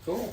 Cool.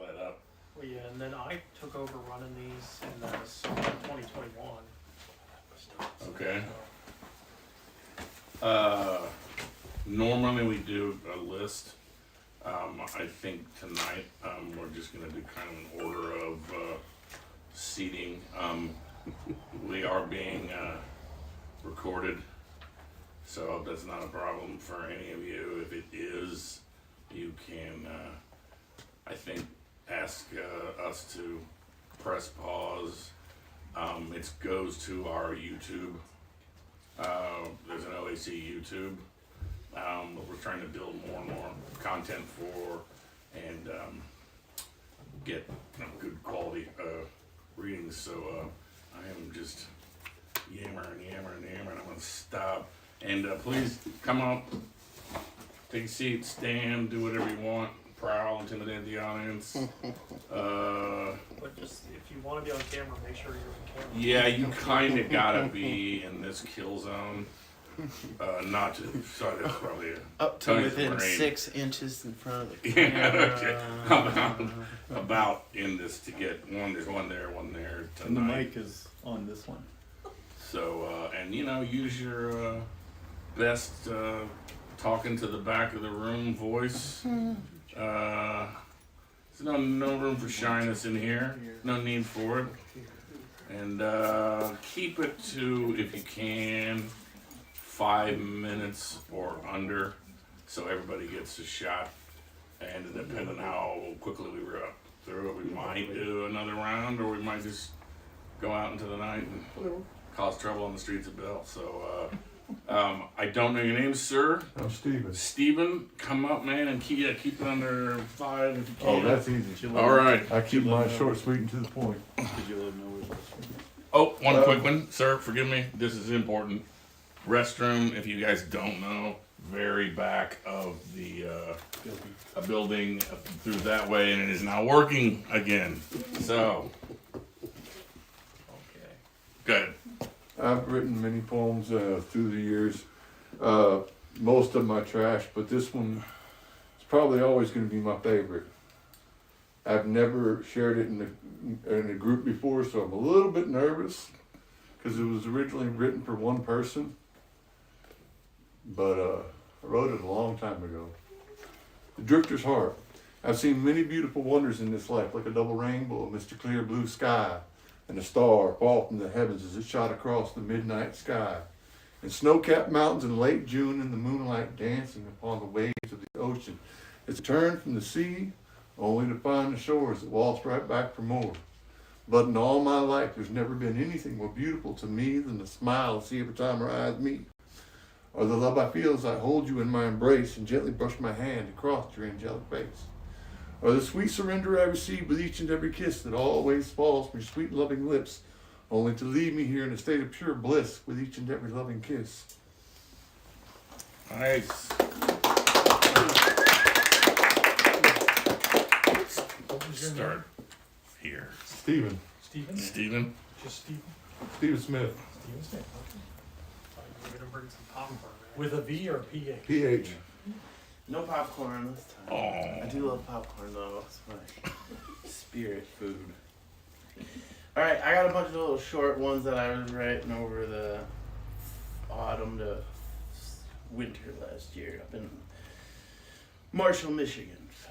Let up. Well, yeah, and then I took over running these in the summer of 2021. Okay. So, Normally we do a list. I think tonight we're just gonna do kind of an order of seating. We are being recorded, so that's not a problem for any of you. If it is, you can I think, ask us to press pause. It goes to our YouTube. There's an OAC YouTube. We're trying to build more and more content for and get good quality readings. So I am just yammering. I'm gonna stop. And please come up, take a seat, stand, do whatever you want. Prowl, intimidate the audience. But just, if you wanna be on camera, make sure you're on camera. Yeah, you kind of gotta be in this kill zone. Not to, sorry, that's probably a Up to tongue within brain. 6 inches in front of the Yeah, camera. okay. About in this to get one. There's one there tonight. And the mic is on this one. So, and use your best talking to the back of the room voice. There's no room for shyness in here. No need for it. And keep it to, if you can, 5 minutes or under, so everybody gets a shot. And depending on how quickly we were up through it, we might do another round, or we might just go out into the night and cause trouble on the streets of Belle. So, I don't know your name, sir. I'm Steven. Steven, come up, man, and keep it under 5 if you Oh, can. that's easy. All right. I keep mine short, sweet, and to the point. Did you let them know where this was? Oh, one quick one, sir. Forgive me. This is important. Restroom, if you guys don't know, very back of the a building through that way, and it is now working again. So, Okay. good. I've written many poems through the years. Most of my trash, but this one is probably always going to be my favorite. I've never shared it in a group before, so I'm a little bit nervous because it was originally written for one person. But I wrote it a long time ago. The Drifter's Heart. I've seen many beautiful wonders in this life, like a double rainbow amidst a clear blue sky, and a star fall from the heavens as it shot across the midnight sky. And snow-capped mountains in late June in the moonlight dancing upon the waves of the ocean. It's turned from the sea, only to find the shores that waltz right back for more. But in all my life, there's never been anything more beautiful to me than the smile I see every time our eyes meet, or the love I feel as I hold you in my embrace and gently brush my hand across your angelic face, or the sweet surrender I receive with each and every kiss that always falls from your sweet loving lips, only to leave me here in a state of pure bliss with each and every loving kiss. Nice. What was your name? Start here. Steven. Steven? Steven? Just Steven? Steven Smith. Steven Smith, okay. Thought you were gonna bring some popcorn, man. With a V or a PH? PH. No popcorn this time. Oh. I do love popcorn though. It's my spirit food. Alright, I got a bunch of little short ones that I was writing over the autumn to winter last year up in Marshall, Michigan. So,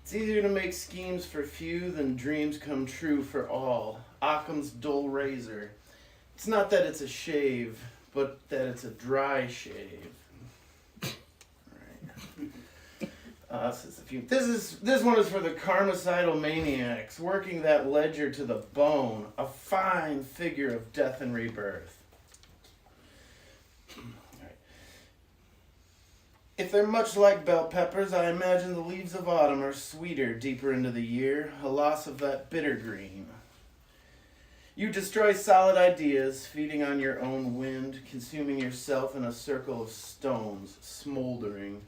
it's easier to make schemes for few than dreams come true for all. Occam's dull razor. It's not that it's a shave, but that it's a dry shave. This one is for the karmicidal maniacs, working that ledger to the bone, a fine figure of death and rebirth. Right. If they're much like bell peppers, I imagine the leaves of autumn are sweeter deeper into the year, a loss of that bitter green. You destroy solid ideas, feeding on your own wind, consuming yourself in a circle of stones, smoldering.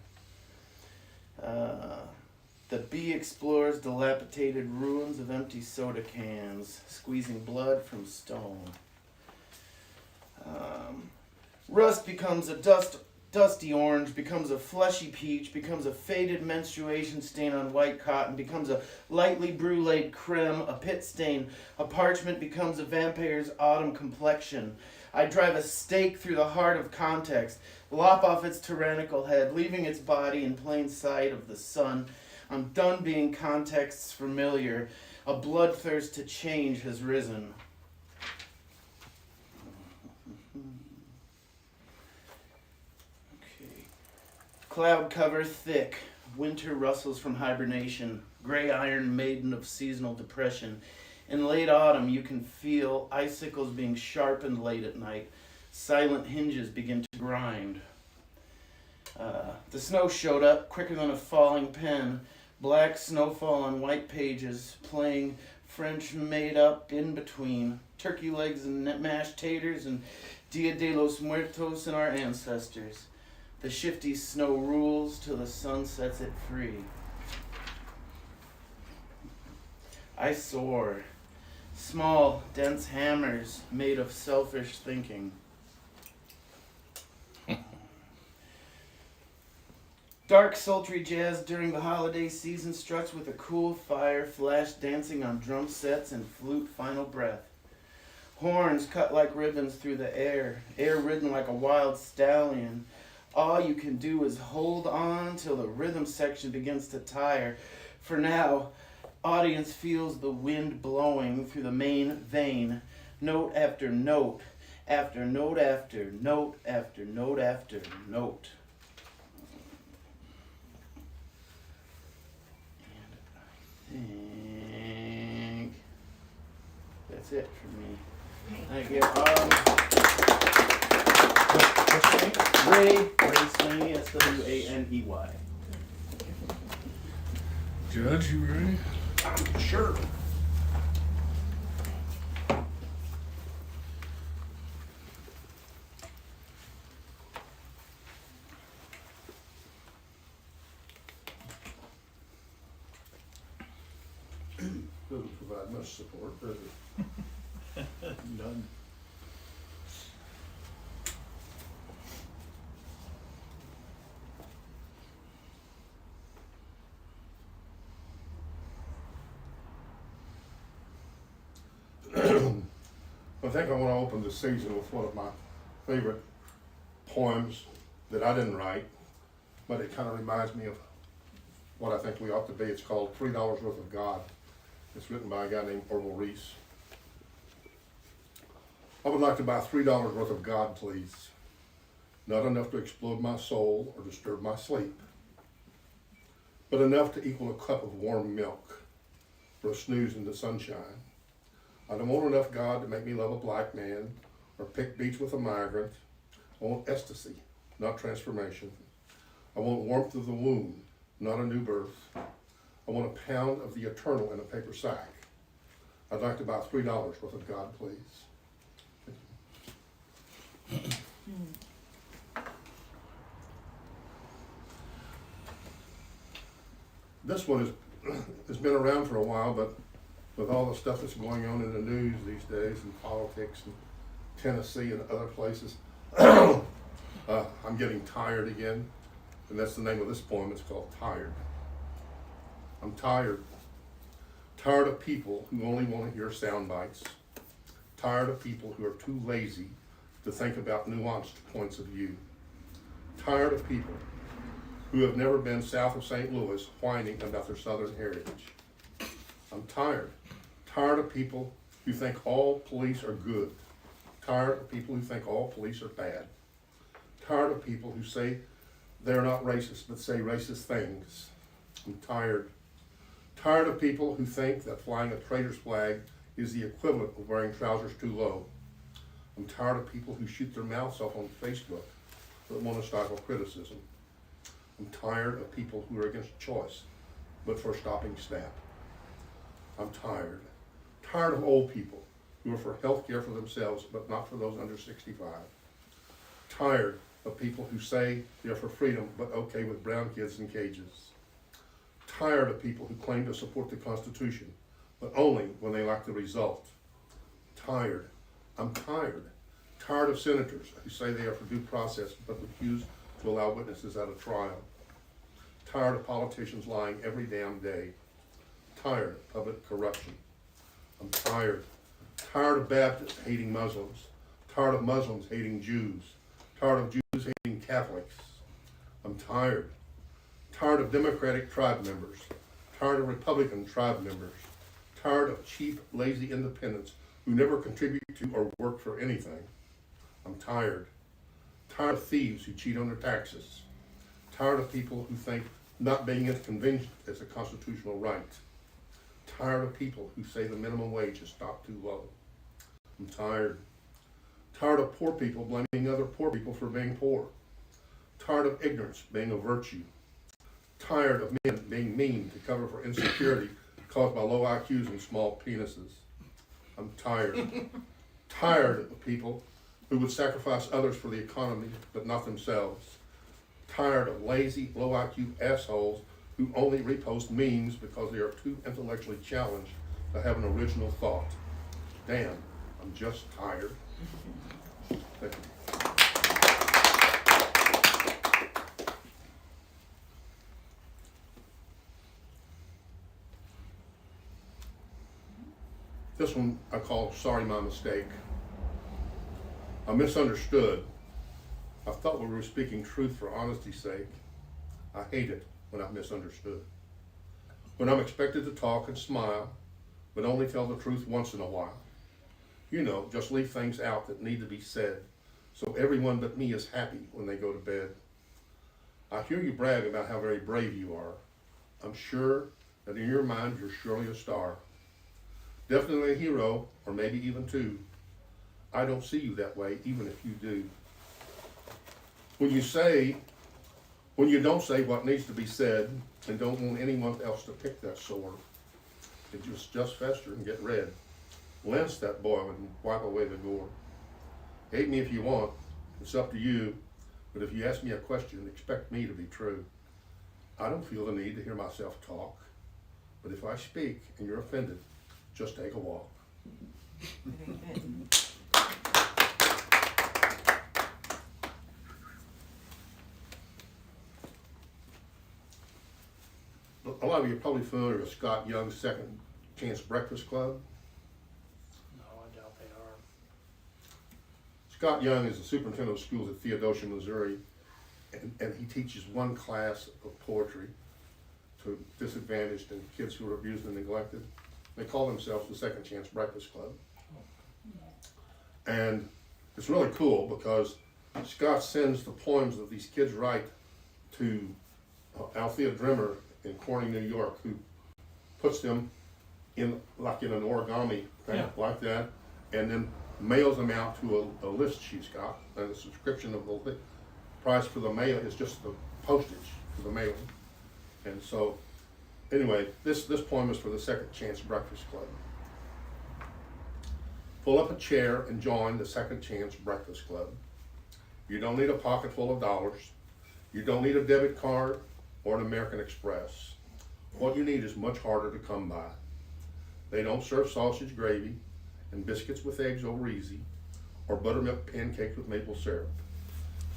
The bee explores dilapidated ruins of empty soda cans, squeezing blood from stone. Rust becomes a dusty orange, becomes a fleshy peach, becomes a faded menstruation stain on white cotton, becomes a lightly bruleed creme, a pit stain, a parchment becomes a vampire's autumn complexion. I drive a stake through the heart of context, lop off its tyrannical head, leaving its body in plain sight of the sun. I'm done being contexts familiar. A bloodthirst to change has risen. Okay. Cloud cover thick, Winter rustles from hibernation, gray iron maiden of seasonal depression. In late autumn, you can feel icicles being sharpened late at night. Silent hinges begin to grind. The snow showed up quicker than a falling pen. Black snowfall on white pages, playing French made up in between. Turkey legs and mashed taters and Dia de los Muertos and our ancestors. The shifty snow rules till the sun sets it free. I soar. Small, dense hammers made of selfish thinking. Dark, sultry jazz during the holiday season struts with a cool fire, flash dancing on drum sets and flute final breath. Horns cut like ribbons through the air ridden like a wild stallion. All you can do is hold on till the rhythm section begins to tire. For now, audience feels the wind blowing through the main vein, note after note, after note after note after note after note. And I think that's it for me. Thank you. What's your name? Ray. Ray Swaney, S-W-A-N-E-Y. Judge, you ready? Sure. Doesn't provide much support, does it? None. I think I want to open the season with one of my favorite poems that I didn't write, but it kind of reminds me of what I think we ought to be. It's called $3 Worth of God. It's written by a guy named Orville Reese. I would like to buy $3 worth of God, please. Not enough to explode my soul or disturb my sleep, but enough to equal a cup of warm milk for a snooze in the sunshine. I don't want enough God to make me love a black man or pick beach with a migrant. I want ecstasy, not transformation. I want warmth of the womb, not a new birth. I want a pound of the eternal in a paper sack. I'd like to buy $3 worth of God, please. This one has been around for a while, but with all the stuff that's going on in the news these days, and politics, and Tennessee and other places, I'm getting tired again, and that's the name of this poem. It's called Tired. I'm tired. Tired of people who only want to hear sound bites. Tired of people who are too lazy to think about nuanced points of view. Tired of people who have never been south of St. Louis whining about their southern heritage. I'm tired. Tired of people who think all police are good. Tired of people who think all police are bad. Tired of people who say they're not racist but say racist things. I'm tired. Tired of people who think that flying a traitor's flag is the equivalent of wearing trousers too low. I'm tired of people who shoot their mouths off on Facebook but want to stifle criticism. I'm tired of people who are against choice but for stopping SNAP. I'm tired. Tired of old people who are for health care for themselves but not for those under 65. Tired of people who say they're for freedom but okay with brown kids in cages. Tired of people who claim to support the Constitution but only when they like the result. Tired. I'm tired. Tired of senators who say they are for due process but refuse to allow witnesses at a trial. Tired of politicians lying every damn day. Tired of public corruption. I'm tired. Tired of Baptists hating Muslims. Tired of Muslims hating Jews. Tired of Jews hating Catholics. I'm tired. Tired of Democratic tribe members. Tired of Republican tribe members. Tired of cheap, lazy independents who never contribute to or work for anything. I'm tired. Tired of thieves who cheat on their taxes. Tired of people who think not being inconvenienced as a constitutional right. Tired of people who say the minimum wage is stopped too low. I'm tired. Tired of poor people blaming other poor people for being poor. Tired of ignorance being a virtue. Tired of men being mean to cover for insecurity caused by low IQs and small penises. I'm tired. Tired of people who would sacrifice others for the economy, but not themselves. Tired of lazy, low IQ assholes who only repost memes because they are too intellectually challenged to have an original thought. Damn, I'm just tired. Thank you. This one I call Sorry My Mistake. I misunderstood. I thought we were speaking truth for honesty's sake. I hate it when I'm misunderstood. When I'm expected to talk and smile, but only tell the truth once in a while. You know, just leave things out that need to be said, so everyone but me is happy when they go to bed. I hear you brag about how very brave you are. I'm sure that in your mind you're surely a star. Definitely a hero, or maybe even two. I don't see you that way, even if you do. When you don't say what needs to be said, and don't want anyone else to pick that sore, it just fester and get red. Lance that boil and wipe away the gore. Hate me if you want, it's up to you, but if you ask me a question, expect me to be true. I don't feel the need to hear myself talk, but if I speak and you're offended, just take a walk. A lot of you are probably familiar with Scott Young's Second Chance Breakfast Club. No, I doubt they are. Scott Young is the superintendent of schools at Theodosia, Missouri, and he teaches one class of poetry to disadvantaged and kids who are abused and neglected. They call themselves the Second Chance Breakfast Club. And it's really cool because Scott sends the poems that these kids write to Althea Drimmer in Corning, New York, who puts them in like in an origami thing like that, and then mails them out to a list she's got, and the subscription of the price for the mail is just the postage for the mailing. And so, anyway, this poem is for the Second Chance Breakfast Club. Pull up a chair and join the Second Chance Breakfast Club. You don't need a pocket full of dollars. You don't need a debit card or an American Express. What you need is much harder to come by. They don't serve sausage gravy and biscuits with eggs over easy, or buttermilk pancakes with maple syrup.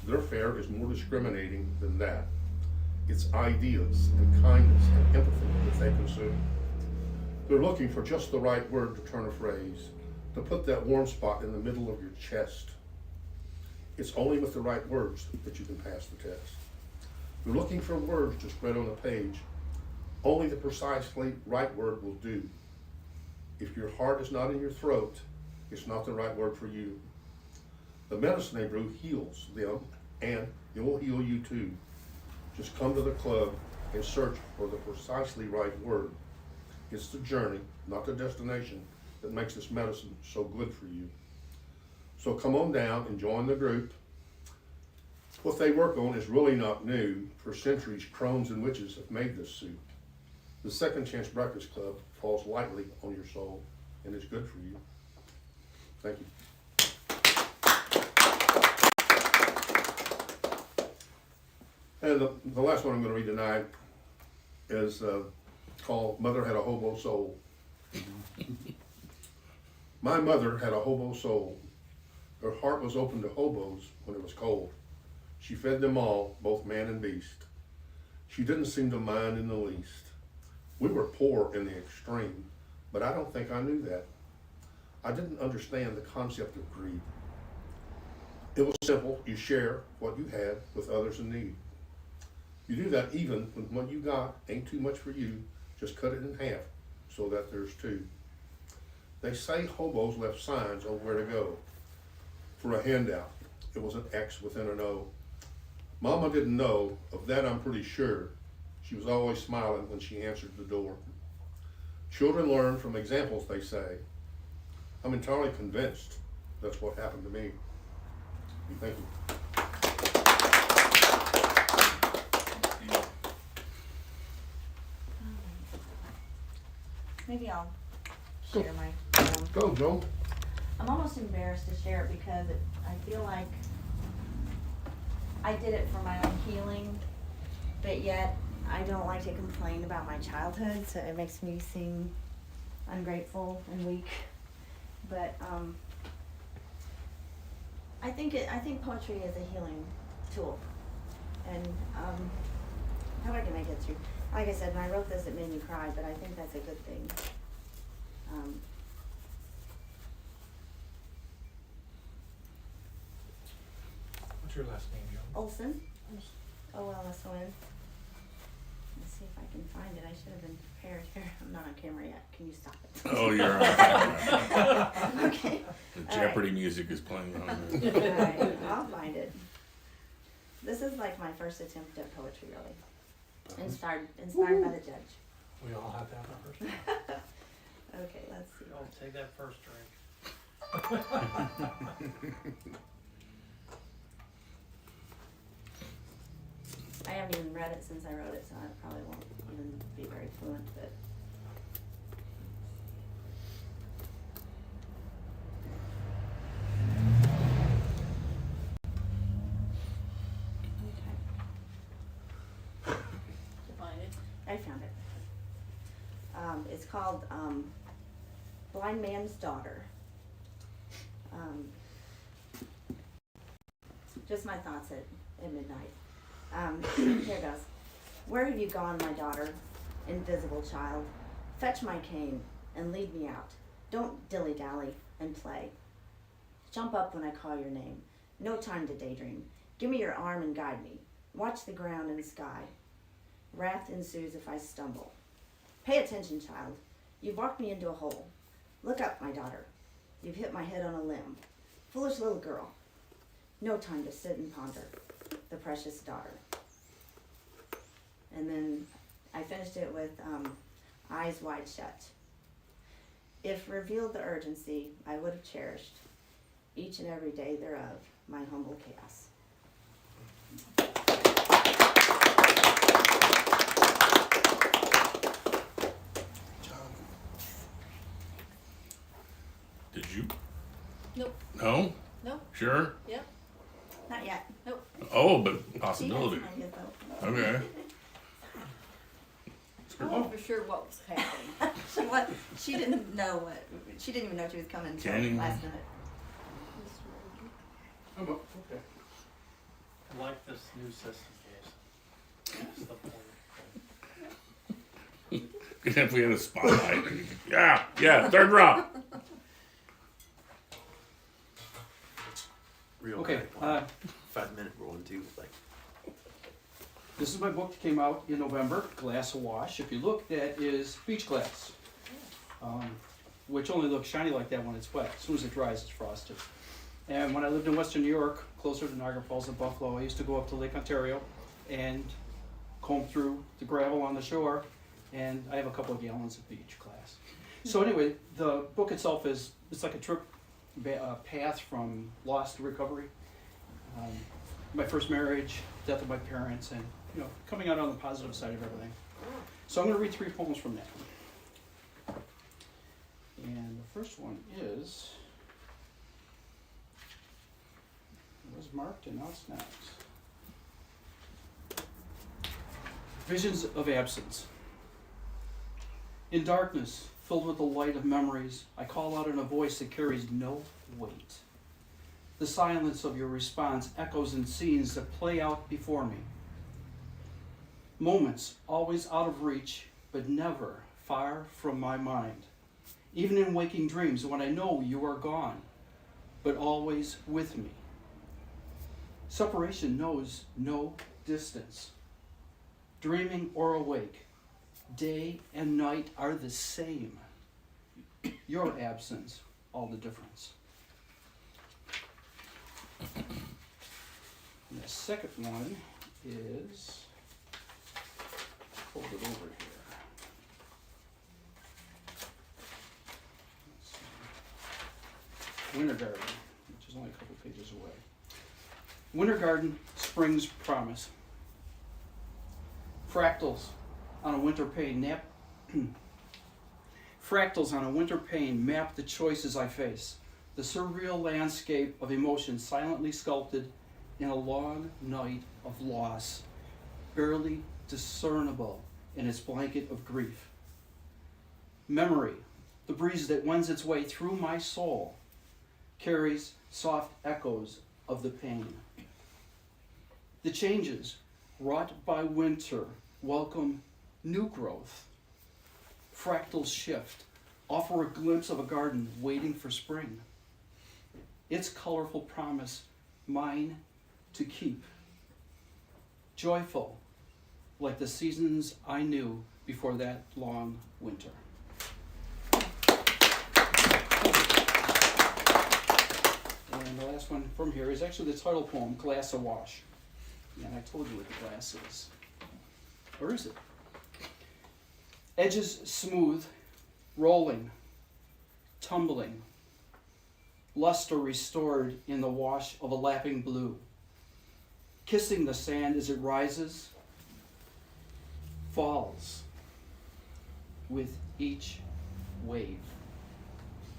Their fare is more discriminating than that. It's ideas and kindness and empathy that they consume. They're looking for just the right word to turn a phrase, to put that warm spot in the middle of your chest. It's only with the right words that you can pass the test. They're looking for words to spread on a page. Only the precisely right word will do. If your heart is not in your throat, it's not the right word for you. The medicine they brew heals them, and it will heal you too. Just come to the club and search for the precisely right word. It's the journey, not the destination, that makes this medicine so good for you. So come on down and join the group. What they work on is really not new. For centuries, crones and witches have made this soup. The Second Chance Breakfast Club falls lightly on your soul and is good for you. Thank you. And the last one I'm going to read tonight is called Mother Had a Hobo Soul. My mother had a hobo soul. Her heart was open to hobos when it was cold. She fed them all, both man and beast. She didn't seem to mind in the least. We were poor in the extreme, but I don't think I knew that. I didn't understand the concept of greed. It was simple. You share what you had with others in need. You do that even when what you got ain't too much for you. Just cut it in half so that there's two. They say hobos left signs on where to go. For a handout, it was an X within an O. Mama didn't know, of that I'm pretty sure. She was always smiling when she answered the door. Children learn from examples, they say. I'm entirely convinced that's what happened to me. Thank you. Maybe I'll share my. Go, Joe. I'm almost embarrassed to share it because I feel like I did it for my own healing, but yet I don't like to complain about my childhood, so it makes me seem ungrateful and weak. But I think poetry is a healing tool, and how I can make it through. Like I said, when I wrote this, it made me cry, but I think that's a good thing. What's your last name, Joe? Olson. OLSON. Let's see if I can find it. I should have been prepared here. I'm not on camera yet. Can you stop it? Oh, you're on. Okay. The All Jeopardy right. music is playing on. All right, I'll find it. This is like my first attempt at poetry, really. Inspired by the judge. We all have to have our first. Okay, let's see. I'll take that first drink. I haven't even read it since I wrote it, so I probably won't even be very fluent, but. Okay. I found it. It's called Blind Man's Daughter. Just my thoughts at midnight. Here it goes. Where have you gone, my daughter, invisible child? Fetch my cane and lead me out. Don't dilly-dally and play. Jump up when I call your name. No time to daydream. Give me your arm and guide me. Watch the ground and sky. Wrath ensues if I stumble. Pay attention, child. You've walked me into a hole. Look up, my daughter. You've hit my head on a limb. Foolish little girl. No time to sit and ponder. The precious daughter. And then I finished it with eyes wide shut. If revealed the urgency, I would have cherished each and every day thereof my humble chaos. Did you? Nope. No? Nope. Sure? Yep. Not yet. Nope. Oh, but She possibility. has an idea, though. Okay. I wasn't for sure what was happening. She didn't know what. She didn't even know she was coming until Canning. last minute. Oh, okay. I like this new system, guys. That's the point. If we had a spotlight. Yeah, third row. Real Okay, quick one. 5-minute one too. Like this is my book that came out in November, Glass Awash. If you look, that is beach glass, which only looks shiny like that when it's wet. As soon as it dries, it's frosted. And when I lived in Western New York, closer to Niagara Falls and Buffalo, I used to go up to Lake Ontario and comb through the gravel on the shore, and I have a couple of gallons of beach glass. So anyway, the book itself it's like a trip path from loss to recovery. My first marriage, death of my parents, and coming out on the positive side of everything. So I'm going to read 3 poems from that. And the first one is, it was marked and now it's not. Visions of absence. In darkness, filled with the light of memories, I call out in a voice that carries no weight. The silence of your response echoes in scenes that play out before me. Moments always out of reach, but never far from my mind. Even in waking dreams when I know you are gone, but always with me. Separation knows no distance. Dreaming or awake, day and night are the same. Your absence, all the difference. And the second one is fold it over here. Let's see. Winter Garden, which is only a couple pages away. Winter Garden, Spring's Promise. Fractals on a winter pane Fractals on a winter pane map the choices I face. The surreal landscape of emotion silently sculpted in a long night of loss, barely discernible in its blanket of grief. Memory, the breeze that wends its way through my soul, carries soft echoes of the pain. The changes wrought by winter welcome new growth. Fractals shift, offer a glimpse of a garden waiting for spring. Its colorful promise, mine to keep. Joyful, like the seasons I knew before that long winter. And the last one from here is actually the title poem, Glass Awash. And I told you what the glass is. Or is it? Edges smooth, rolling, tumbling, luster restored in the wash of a lapping blue, kissing the sand as it rises, falls with each wave,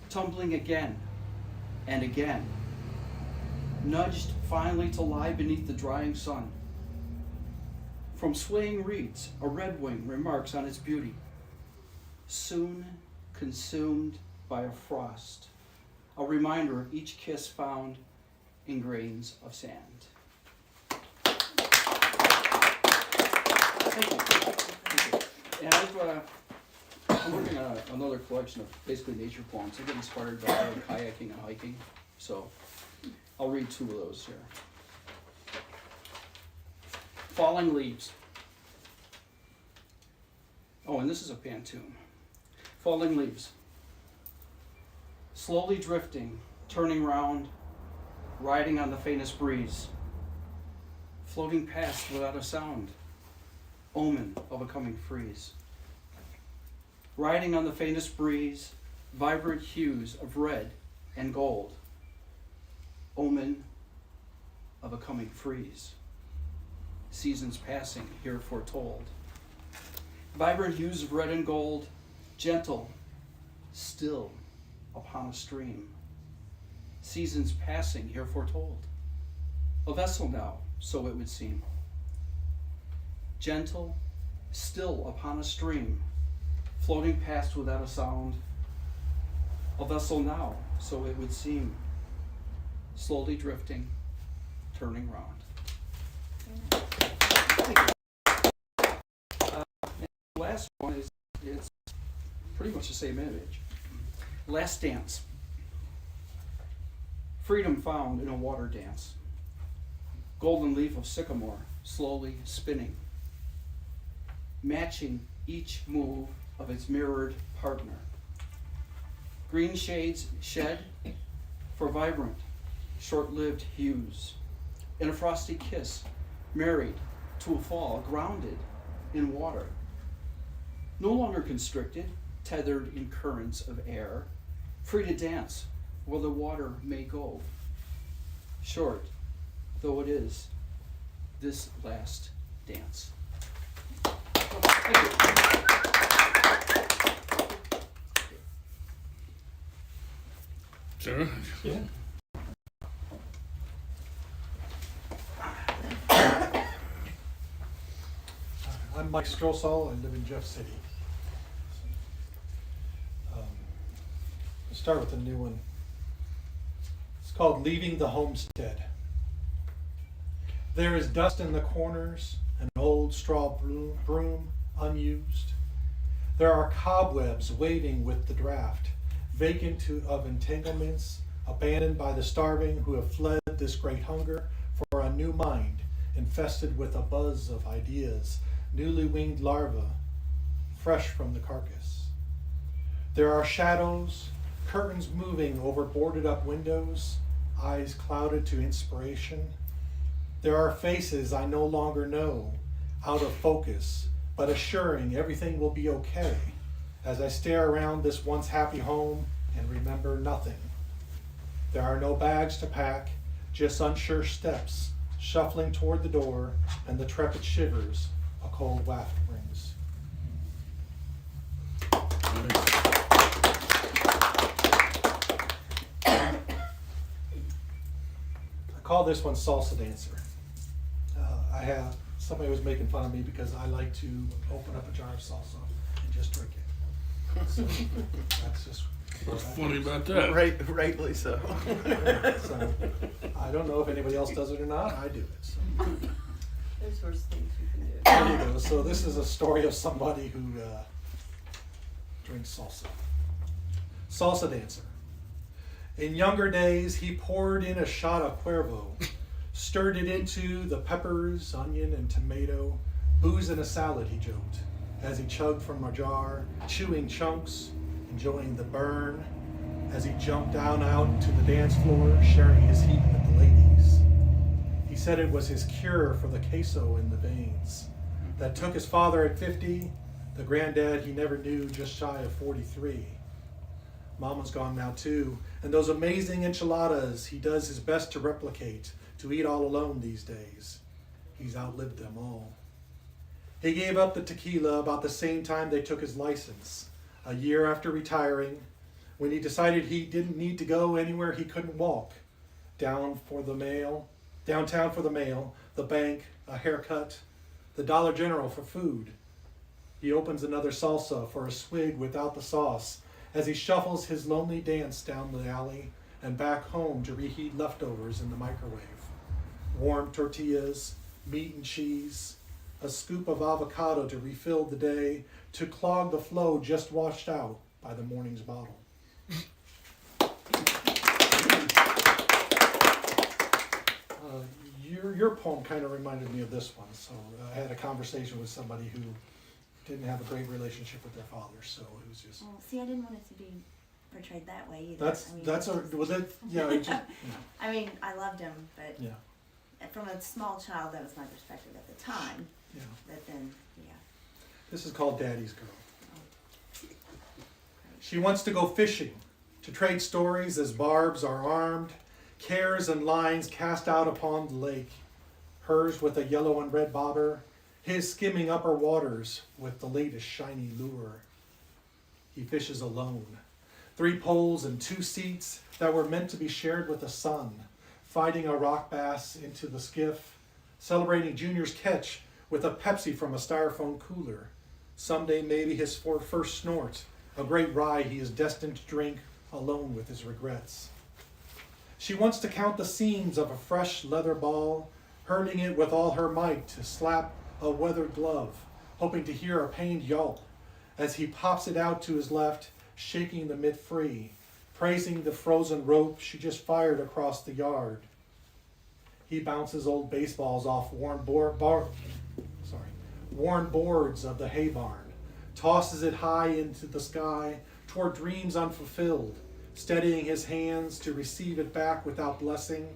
tumbling again and again, nudged finally to lie beneath the drying sun. From swaying reeds, a redwing remarks on its beauty, soon consumed by a frost, a reminder of each kiss found in grains of sand. Thank you. Thank you. And I'm working on another collection of basically nature poems. I get inspired by kayaking and hiking, so I'll read two of those here. Falling Leaves. Oh, and this is a pantoum. Falling leaves. Slowly drifting, turning round, riding on the faintest breeze, floating past without a sound, omen of a coming freeze. Riding on the faintest breeze, vibrant hues of red and gold, omen of a coming freeze. Seasons passing, here foretold. Vibrant hues of red and gold, gentle, still upon a stream. Seasons passing, here foretold. A vessel now, so it would seem. Gentle, still upon a stream, floating past without a sound. A vessel now, so it would seem. Slowly drifting, turning round. The last one is it's pretty much the same image. Last Dance. Freedom found in a water dance. Golden leaf of sycamore slowly spinning, matching each move of its mirrored partner. Green shades shed for vibrant, short-lived hues. In a frosty kiss, married to a fall, grounded in water. No longer constricted, tethered in currents of air, free to dance where the water may go. Short, though it is, this last dance. Thank you. Sure. Yeah. I'm Mike Strosahl. I live in Jeff City. We'll start with a new one. It's called Leaving the Homestead. There is dust in the corners, an old straw broom unused. There are cobwebs waving with the draft, vacant of entanglements, abandoned by the starving who have fled this great hunger for a new mind, infested with a buzz of ideas, newly winged larvae, fresh from the carcass. There are shadows, curtains moving over boarded up windows, eyes clouded to inspiration. There are faces I no longer know, out of focus, but assuring everything will be okay as I stare around this once happy home and remember nothing. There are no bags to pack, just unsure steps, shuffling toward the door, and the trepid shivers a cold waft brings. I call this one Salsa Dancer. Somebody was making fun of me because I like to open up a jar of salsa and just drink it. So that's just What's funny about that? Rightly so. So I don't know if anybody else does it or not. I do it. So. There's worse things you can do. There you go. So this is a story of somebody who drinks salsa. Salsa dancer. In younger days, he poured in a shot of Cuervo, stirred it into the peppers, onion, and tomato, booze in a salad, he joked, as he chugged from a jar, chewing chunks, enjoying the burn, as he jumped down out to the dance floor, sharing his heat with the ladies. He said it was his cure for the queso in the veins that took his father at 50, the granddad he never knew just shy of 43. Mama's gone now too, and those amazing enchiladas he does his best to replicate, to eat all alone these days. He's outlived them all. He gave up the tequila about the same time they took his license, a year after retiring, when he decided he didn't need to go anywhere he couldn't walk. Downtown for the mail, the bank, a haircut, the Dollar General for food. He opens another salsa for a swig without the sauce as he shuffles his lonely dance down the alley and back home to reheat leftovers in the microwave. Warm tortillas, meat and cheese, a scoop of avocado to refill the day, to clog the flow just washed out by the morning's bottle. Your poem kind of reminded me of this one. So I had a conversation with somebody who didn't have a great relationship with their father, so it was just. Well, see, I didn't want it to be portrayed that way either. I mean, I loved him, but Yeah. from a small child, that was my perspective at the time. Yeah. But then, yeah. This is called Daddy's Girl. She wants to go fishing, to trade stories as barbs are armed, cares and lines cast out upon the lake. Hers with a yellow and red bobber, his skimming upper waters with the latest shiny lure. He fishes alone. 3 poles and 2 seats that were meant to be shared with the sun, fighting a rock bass into the skiff, celebrating Junior's catch with a Pepsi from a styrofoam cooler. Someday maybe his first snort, a great rye he is destined to drink alone with his regrets. She wants to count the seams of a fresh leather ball, hurling it with all her might to slap a weathered glove, hoping to hear a pained yelp as he pops it out to his left, shaking the mitt free, praising the frozen rope she just fired across the yard. He bounces old baseballs off worn boards of the hay barn, tosses it high into the sky toward dreams unfulfilled, steadying his hands to receive it back without blessing,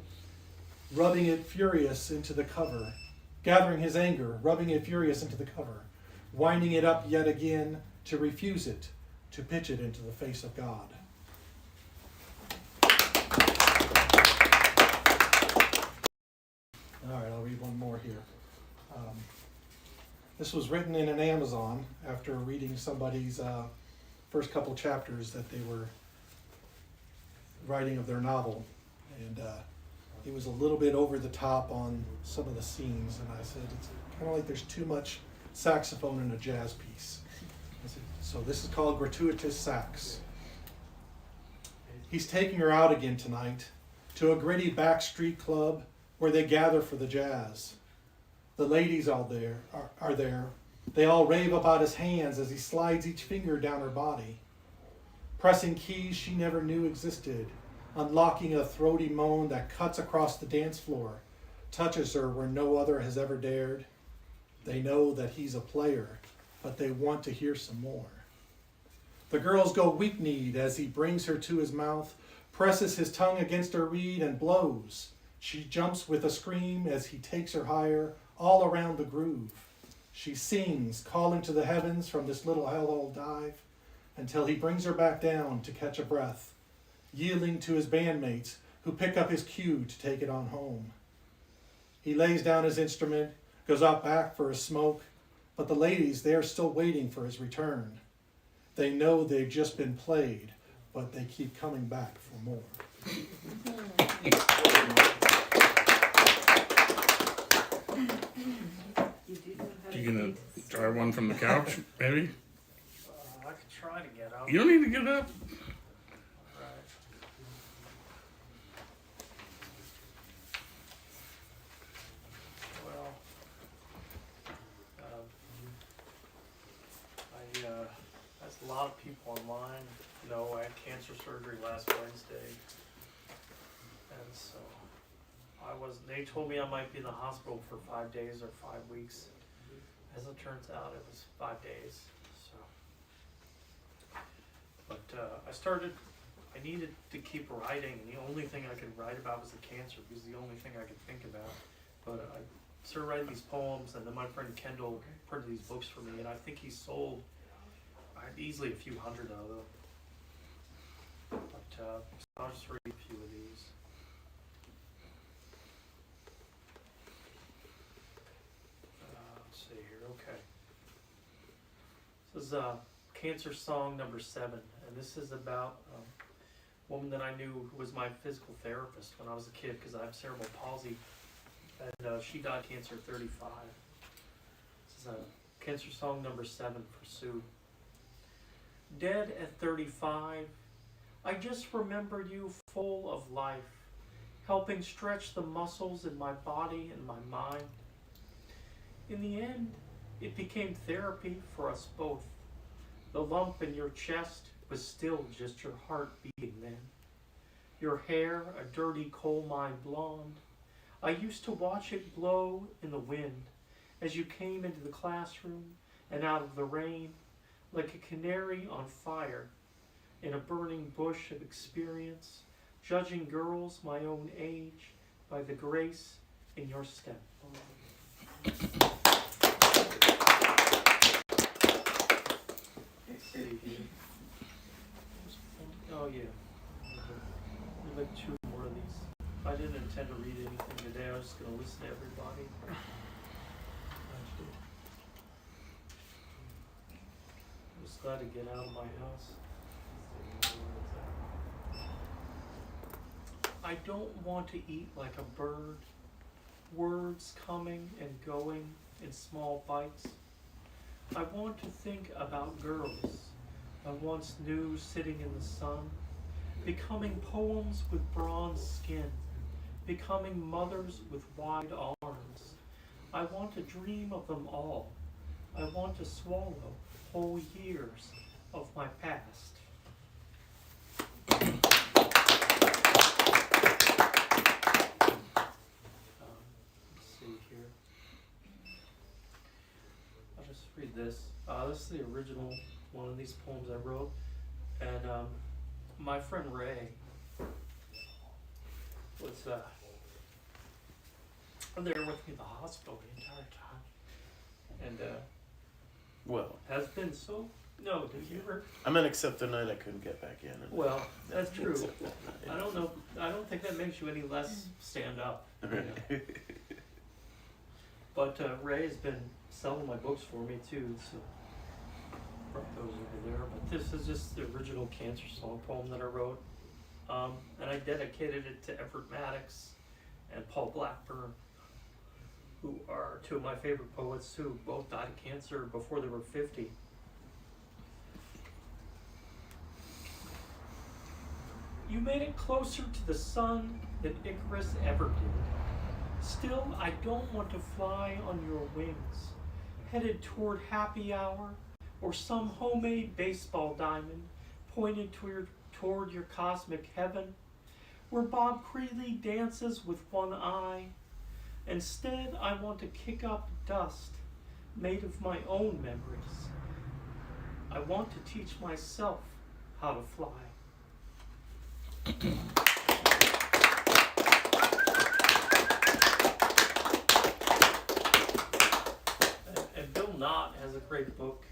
rubbing it furious into the cover, gathering his anger, rubbing it furious into the cover, winding it up yet again to refuse it, to pitch it into the face of God. All right, I'll read one more here. This was written in an Amazon after reading somebody's first couple chapters that they were writing of their novel. And it was a little bit over the top on some of the scenes. And I said, it's kind of like there's too much saxophone in a jazz piece. I said, so this is called Gratuitous Sax. He's taking her out again tonight to a gritty back street club where they gather for the jazz. The ladies are there. They all rave about his hands as he slides each finger down her body, pressing keys she never knew existed, unlocking a throaty moan that cuts across the dance floor, touches her where no other has ever dared. They know that he's a player, but they want to hear some more. The girls go weak-kneed as he brings her to his mouth, presses his tongue against her reed and blows. She jumps with a scream as he takes her higher, all around the groove. She sings, calling to the heavens from this little hellhole dive, until he brings her back down to catch a breath, yielding to his bandmates who pick up his cue to take it on home. He lays down his instrument, goes out back for a smoke, but the ladies, they are still waiting for his return. They know they've just been played, but they keep coming back for more. You do know how to You gonna read. try one from the couch, maybe? I could try to get up. You don't need to get up. Right. Well, as a lot of people online know, I had cancer surgery last Wednesday, and so they told me I might be in the hospital for 5 days or 5 weeks. As it turns out, it was 5 days, so. But, I needed to keep writing, and the only thing I could write about was the cancer, because the only thing I could think about. But I started writing these poems, and then my friend Kendall printed these books for me, and I think he sold easily a few hundred of them. But, so I'll just read a few of these. Let's see here, okay. This is Cancer Song number 7, and this is about a woman that I knew who was my physical therapist when I was a kid, because I have cerebral palsy, and she died of cancer at 35. This is Cancer Song number 7 for Sue. Dead at 35, I just remember you full of life, helping stretch the muscles in my body and my mind. In the end, it became therapy for us both. The lump in your chest was still just your heart beating then. Your hair, a dirty coal mine blonde. I used to watch it blow in the wind as you came into the classroom and out of the rain, like a canary on fire in a burning bush of experience, judging girls my own age by the grace in your step. Let's see here. Oh yeah. There's like 2 more of these. I didn't intend to read anything today. I was just gonna listen to everybody. I'm just glad to get out of my house. I don't want to eat like a bird. Words coming and going in small bites. I want to think about girls I once knew sitting in the sun, becoming poems with bronze skin, becoming mothers with wide arms. I want to dream of them all. I want to swallow whole years of my past. Let's see here. I'll just read this. This is the original one of these poems I wrote, and my friend Ray was there with me at the hospital the entire time, and Well, has been so. No, did you ever? I meant except the night I couldn't get back in. And Well, that's true. I don't know. I don't think that makes you any less stand up. You know? But Ray has been selling my books for me too, so brought those over there. But this is just the original Cancer Song poem that I wrote, and I dedicated it to Everett Maddox and Paul Blackburn, who are 2 of my favorite poets who both died of cancer before they were 50. You made it closer to the sun than Icarus ever did. Still, I don't want to fly on your wings, headed toward happy hour or some homemade baseball diamond pointed toward your cosmic heaven, where Bob Creeley dances with one eye. Instead, I want to kick up dust made of my own memories. I want to teach myself how to fly. And Bill Knott has a great book.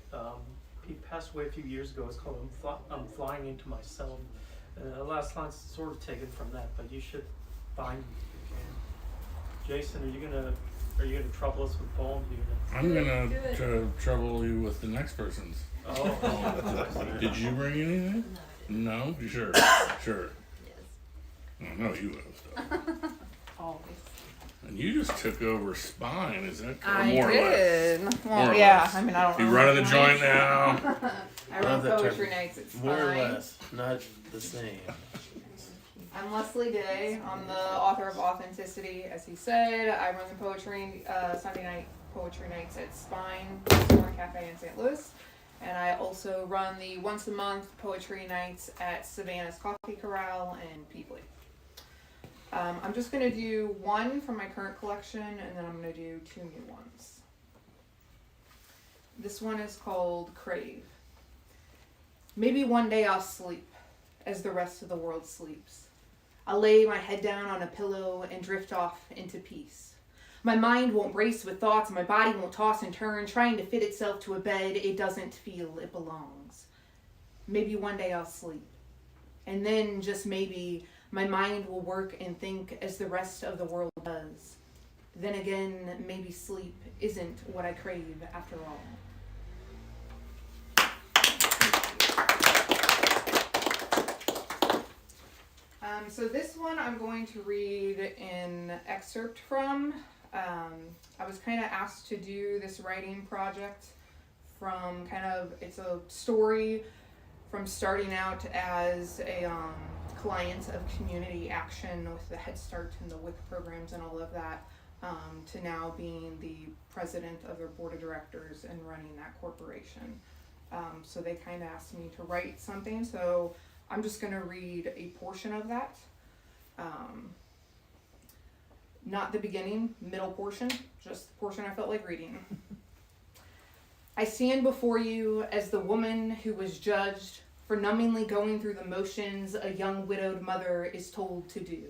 He passed away a few years ago. It's called I'm Flying Into Myself. The last line's sort of taken from that, but you should find it if you can. Jason, are you gonna trouble us with poems? I'm gonna trouble you with the next person's. Oh. Did you bring anything? No, I No? You sure? Sure. didn't. I know you have stuff. Yes. Always. And you just took over spine, is that I more or less? did. More Well, or yeah. less. I mean, I don't know. You running the joint now? I run Love that poetry term. nights. It's More or fine. less, not the same. I'm Leslie Day. I'm the author of Authenticity, as he said. I run the poetry Sunday night poetry nights at Spine Restaurant Cafe in St. Louis, and I also run the once a month poetry nights at Savannah's Coffee Corral in Peebly. I'm just going to do one from my current collection, and then I'm going to do 2 new ones. This one is called Crave. Maybe one day I'll sleep as the rest of the world sleeps. I'll lay my head down on a pillow and drift off into peace. My mind won't race with thoughts, my body won't toss and turn, trying to fit itself to a bed it doesn't feel it belongs. Maybe one day I'll sleep. And then, just maybe, my mind will work and think as the rest of the world does. Then again, maybe sleep isn't what I crave after all. So this one I'm going to read an excerpt from. I was kind of asked to do this writing project from it's a story from starting out as a client of community action with the Head Start and the WIC programs and all of that, to now being the president of their board of directors and running that corporation. So they kind of asked me to write something, so I'm just going to read a portion of that. Not the beginning, middle portion, just the portion I felt like reading. I stand before you as the woman who was judged for numbingly going through the motions a young widowed mother is told to do.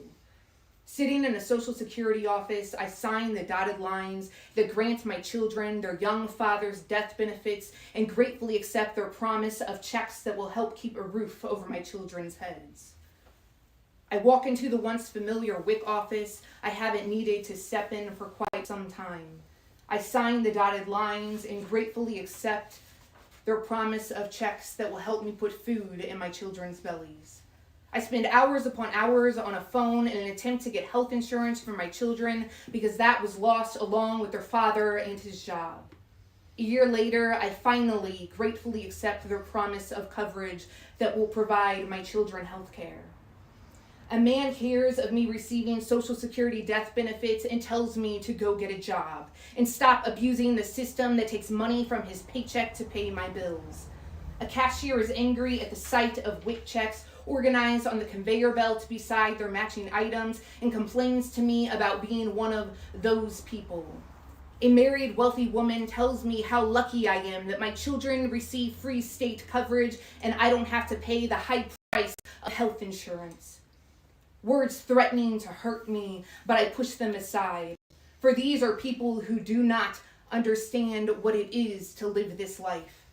Sitting in a Social Security office, I sign the dotted lines that grant my children their young father's death benefits and gratefully accept their promise of checks that will help keep a roof over my children's heads. I walk into the once familiar WIC office I haven't needed to step in for quite some time. I sign the dotted lines and gratefully accept their promise of checks that will help me put food in my children's bellies. I spend hours upon hours on a phone in an attempt to get health insurance for my children because that was lost along with their father and his job. A year later, I finally gratefully accept their promise of coverage that will provide my children health care. A man hears of me receiving Social Security death benefits and tells me to go get a job and stop abusing the system that takes money from his paycheck to pay my bills. A cashier is angry at the sight of WIC checks organized on the conveyor belt beside their matching items and complains to me about being one of those people. A married, wealthy woman tells me how lucky I am that my children receive free state coverage and I don't have to pay the high price of health insurance. Words threatening to hurt me, but I push them aside. For these are people who do not understand what it is to live this life.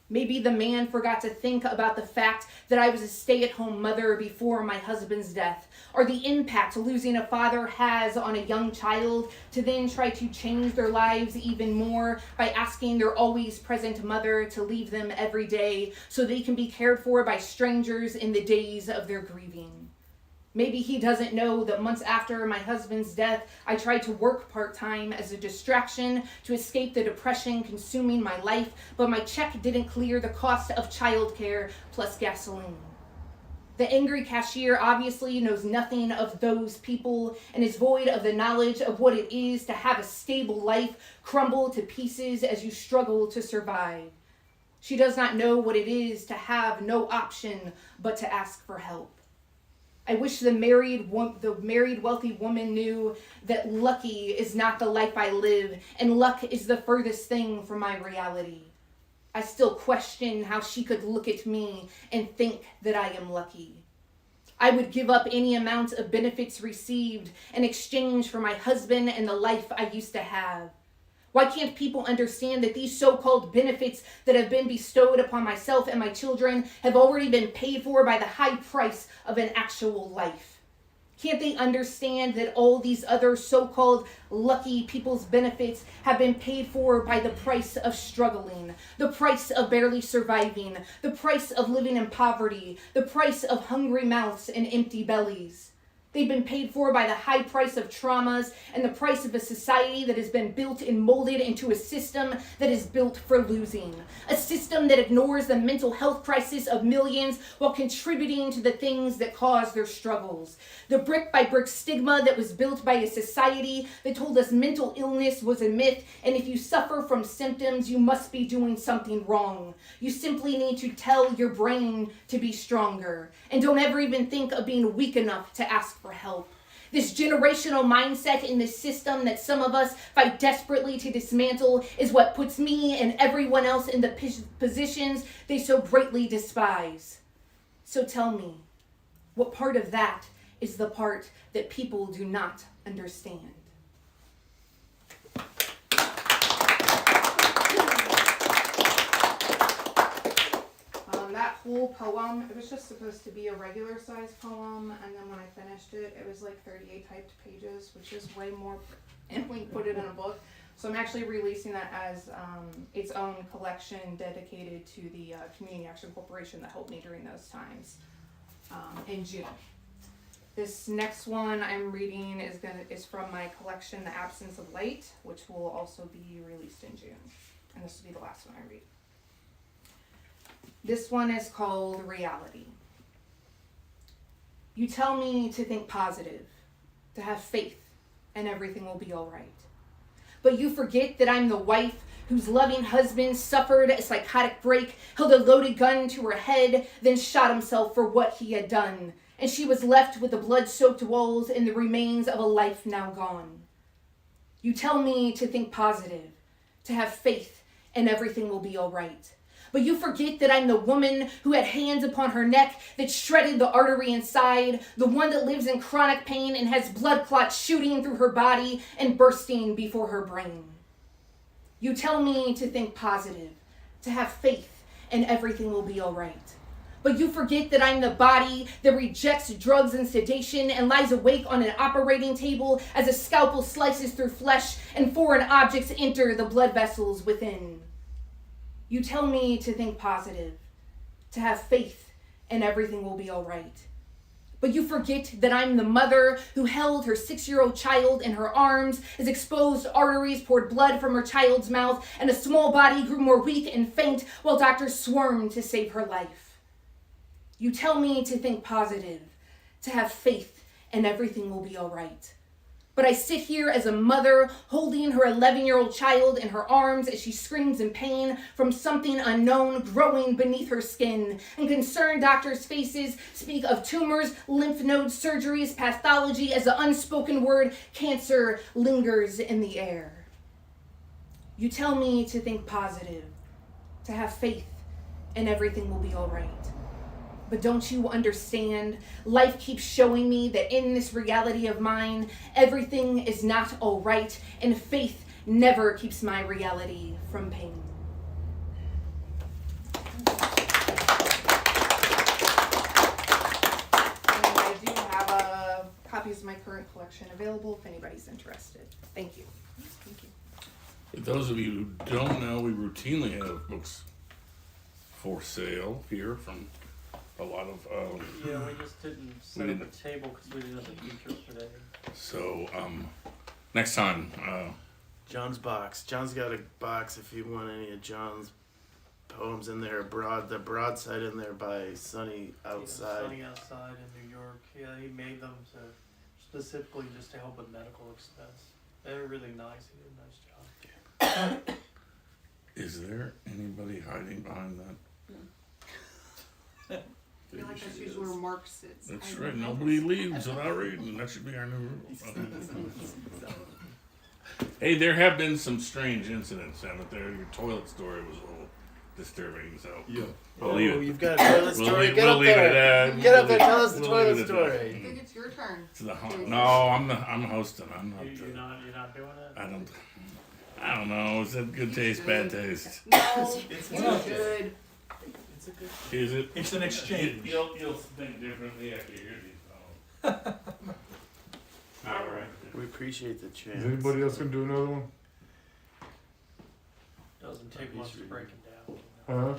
Maybe the man forgot to think about the fact that I was a stay-at-home mother before my husband's death, or the impact losing a father has on a young child, to then try to change their lives even more by asking their always present mother to leave them every day so they can be cared for by strangers in the days of their grieving. Maybe he doesn't know that months after my husband's death, I tried to work part-time as a distraction to escape the depression consuming my life, but my check didn't clear the cost of childcare plus gasoline. The angry cashier obviously knows nothing of those people and is void of the knowledge of what it is to have a stable life crumble to pieces as you struggle to survive. She does not know what it is to have no option but to ask for help. I wish the married wealthy woman knew that lucky is not the life I live, and luck is the furthest thing from my reality. I still question how she could look at me and think that I am lucky. I would give up any amount of benefits received in exchange for my husband and the life I used to have. Why can't people understand that these so-called benefits that have been bestowed upon myself and my children have already been paid for by the high price of an actual life? Can't they understand that all these other so-called lucky people's benefits have been paid for by the price of struggling, the price of barely surviving, the price of living in poverty, the price of hungry mouths and empty bellies? They've been paid for by the high price of traumas and the price of a society that has been built and molded into a system that is built for losing. A system that ignores the mental health crisis of millions while contributing to the things that cause their struggles. The brick by brick stigma that was built by a society that told us mental illness was a myth, and if you suffer from symptoms, you must be doing something wrong. You simply need to tell your brain to be stronger. And don't ever even think of being weak enough to ask for help. This generational mindset in this system that some of us fight desperately to dismantle is what puts me and everyone else in the positions they so greatly despise. So tell me, what part of that is the part that people do not understand? That whole poem, it was just supposed to be a regular size poem, and then when I finished it, it was like 38 typed pages, which is way more, and we put it in a book. So I'm actually releasing that as its own collection dedicated to the Community Action Corporation that helped me during those times in June. This next one I'm reading is from my collection, The Absence of Light, which will also be released in June. And this will be the last one I read. This one is called Reality. You tell me to think positive, to have faith, and everything will be all right. But you forget that I'm the wife whose loving husband suffered a psychotic break, held a loaded gun to her head, then shot himself for what he had done. And she was left with the blood-soaked walls and the remains of a life now gone. You tell me to think positive, to have faith, and everything will be all right. But you forget that I'm the woman who had hands upon her neck that shredded the artery inside, the one that lives in chronic pain and has blood clots shooting through her body and bursting before her brain. You tell me to think positive, to have faith, and everything will be all right. But you forget that I'm the body that rejects drugs and sedation and lies awake on an operating table as a scalpel slices through flesh and foreign objects enter the blood vessels within. You tell me to think positive, to have faith, and everything will be all right. But you forget that I'm the mother who held her 6-year-old child in her arms as exposed arteries poured blood from her child's mouth and a small body grew more weak and faint while doctors swarmed to save her life. You tell me to think positive, to have faith, and everything will be all right. But I sit here as a mother holding her 11-year-old child in her arms as she screams in pain from something unknown growing beneath her skin. And concerned doctors' faces speak of tumors, lymph node surgeries, pathology as the unspoken word cancer lingers in the air. You tell me to think positive, to have faith, and everything will be all right. But don't you understand? Life keeps showing me that in this reality of mine, everything is not all right, and faith never keeps my reality from pain. And I do have copies of my current collection available if anybody's interested. Thank you. Thank you. For those of you who don't know, we routinely have books for sale here from a lot of Yeah, we just didn't set up a table because we didn't have a teacher today. so next time John's box. John's got a box if you want any of John's poems in there. The broadside in there by Sunny Outside. Yeah, Sunny Outside in New York. Yeah, he made them specifically just to help with medical expense. They were really nice. He did a nice job. is there anybody hiding behind that? I feel like that's usually where Mark sits. That's right, nobody leaves without reading. That should be our new rule. Hey, there have been some strange incidents, haven't there? Your toilet story was a little disturbing, so Yeah. we'll leave it. You've got a toilet story. We'll Get up leave it there. at that. Get up there. Tell us the We'll toilet leave it at story. I think it's your turn. No, I'm hosting. I'm not. You're not doing it? I don't. I don't know. Is it good taste, bad taste? No, It's it's not. good. Is it? It's an exchange. You'll think differently after you hear these songs. All right. We appreciate the chance. Is anybody else gonna do another one? Doesn't take much to break them down. Huh?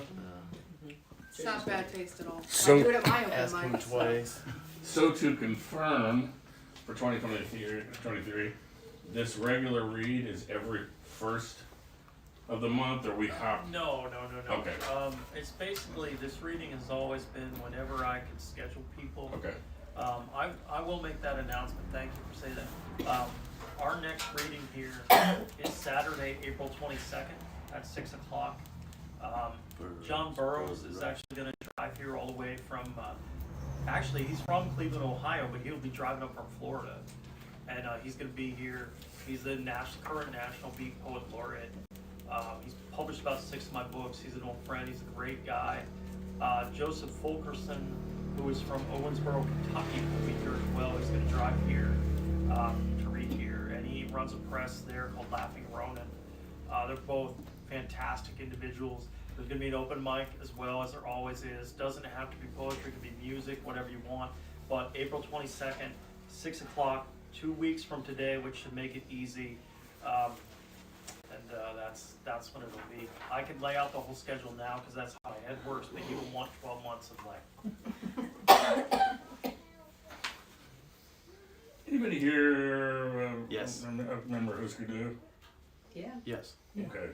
It's not bad taste at all. So- I do it at my open Ask him mics. twice. So to confirm, for 2023, this regular read is every first of the month, or we hop? No. Okay. It's basically, this reading has always been whenever I can schedule people. Okay. I will make that announcement, thank you for saying that. Our next reading here is Saturday, April 22nd at 6 o'clock. John Burroughs is actually gonna drive here all the way from, actually, he's from Cleveland, Ohio, but he'll be driving up from Florida. And he's gonna be here. He's the current National Beat Poet Laureate. He's published about 6 of my books. He's an old friend. He's a great guy. Joseph Fulkerson, who is from Owensboro, Kentucky, will be here as well. He's gonna drive here to read here. And he runs a press there called Laughing Ronin. They're both fantastic individuals. There's gonna be an open mic as well, as there always is. Doesn't have to be poetry, it can be music, whatever you want. But April 22nd, 6 o'clock, 2 weeks from today, which should make it easy. That's when it'll be. I can lay out the whole schedule now because that's how my head works, but you will want 12 months of like. Anybody here? Yes. Remember Husker Du? Yeah. Yes. Okay.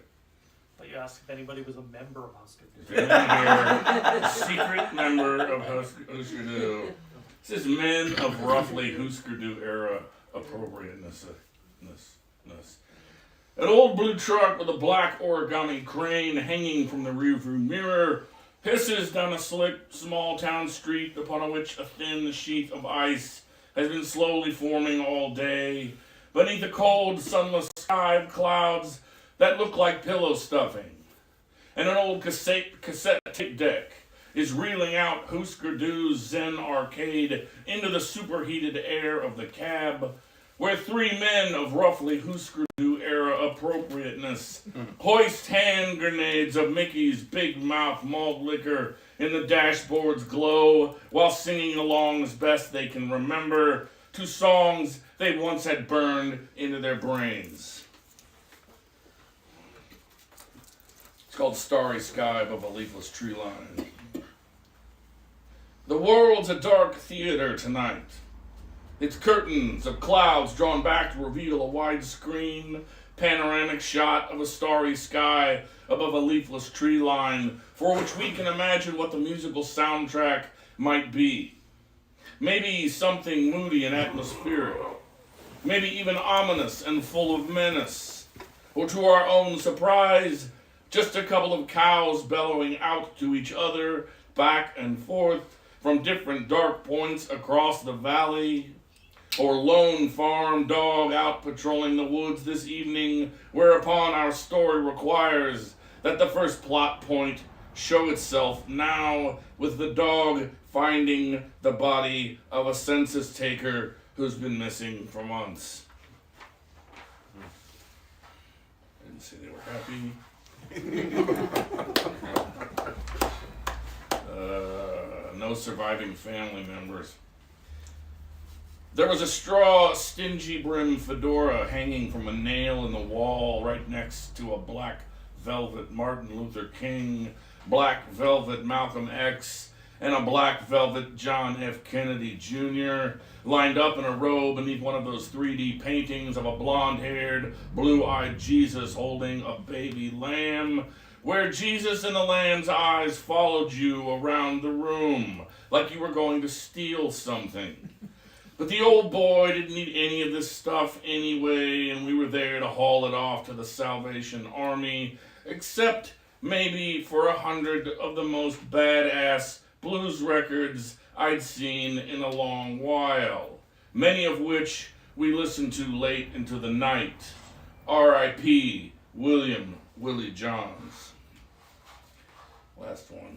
But you asked if anybody was a member of Husker Is there anyone here, a secret member of Husker Du? This is men of roughly Husker Du era appropriateness. An old blue truck with a black origami crane hanging from the rearview mirror hisses down a slick, small-town street upon which a thin sheath of ice has been slowly forming all day, beneath a cold, sunless sky of clouds that look like pillow stuffing. And an old cassette tape deck is reeling out Husker Du's Zen arcade into the superheated air of the cab, where 3 men of roughly Husker Du era appropriateness hoist hand grenades of Mickey's Big Mouth malt liquor in the dashboard's glow while singing along as best they can remember to songs they once had burned into their brains. It's called Starry Sky Above a Leafless Tree Line. The world's a dark theater tonight. Its curtains of clouds drawn back to reveal a widescreen, panoramic shot of a starry sky above a leafless tree line, for which we can imagine what the musical soundtrack might be. Maybe something moody and atmospheric. Maybe even ominous and full of menace. Or to our own surprise, just a couple of cows bellowing out to each other, back and forth, from different dark points across the valley. Or lone farm dog out patrolling the woods this evening, whereupon our story requires that the first plot point show itself now with the dog finding the body of a census taker who's been missing for months. Didn't say they were happy. No surviving family members. There was a straw, stingy brim fedora hanging from a nail in the wall right next to a black velvet Martin Luther King, black velvet Malcolm X, and a black velvet John F. Kennedy Jr. lined up in a row beneath one of those 3D paintings of a blonde-haired, blue-eyed Jesus holding a baby lamb, where Jesus and the lamb's eyes followed you around the room like you were going to steal something. But the old boy didn't need any of this stuff anyway, and we were there to haul it off to the Salvation Army, except maybe for 100 of the most badass blues records I'd seen in a long while, many of which we listened to late into the night. R.I.P. William Willie Johns. Last one.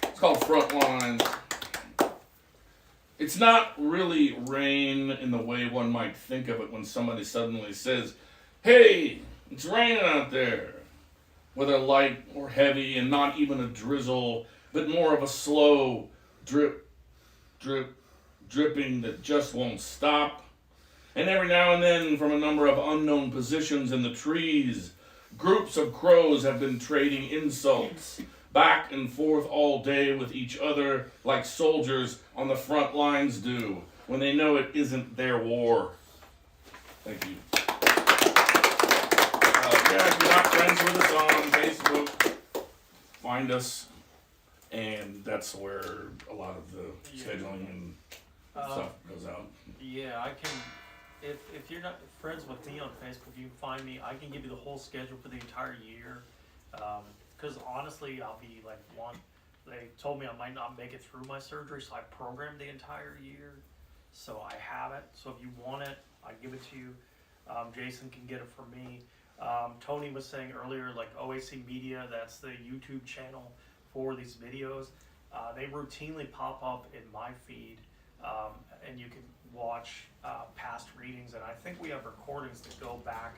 It's called Frontlines. It's not really rain in the way one might think of it when somebody suddenly says, Hey, it's raining out there. Whether light or heavy and not even a drizzle, but more of a slow drip, drip, dripping that just won't stop. And every now and then, from a number of unknown positions in the trees, groups of crows have been trading insults back and forth all day with each other like soldiers on the front lines do when they know it isn't their war. Thank you. Yeah, if you're not friends with us on Facebook, find us, and that's where a lot of the scheduling and stuff goes out. Yeah, I can. If you're not friends with me on Facebook, you can find me. I can give you the whole schedule for the entire year. Because honestly, I'll be like they told me I might not make it through my surgery, so I programmed the entire year. So I have it. So if you want it, I give it to you. Jason can get it from me. Tony was saying earlier, like OAC Media, that's the YouTube channel for these videos. They routinely pop up in my feed, and you can watch past readings. And I think we have recordings that go back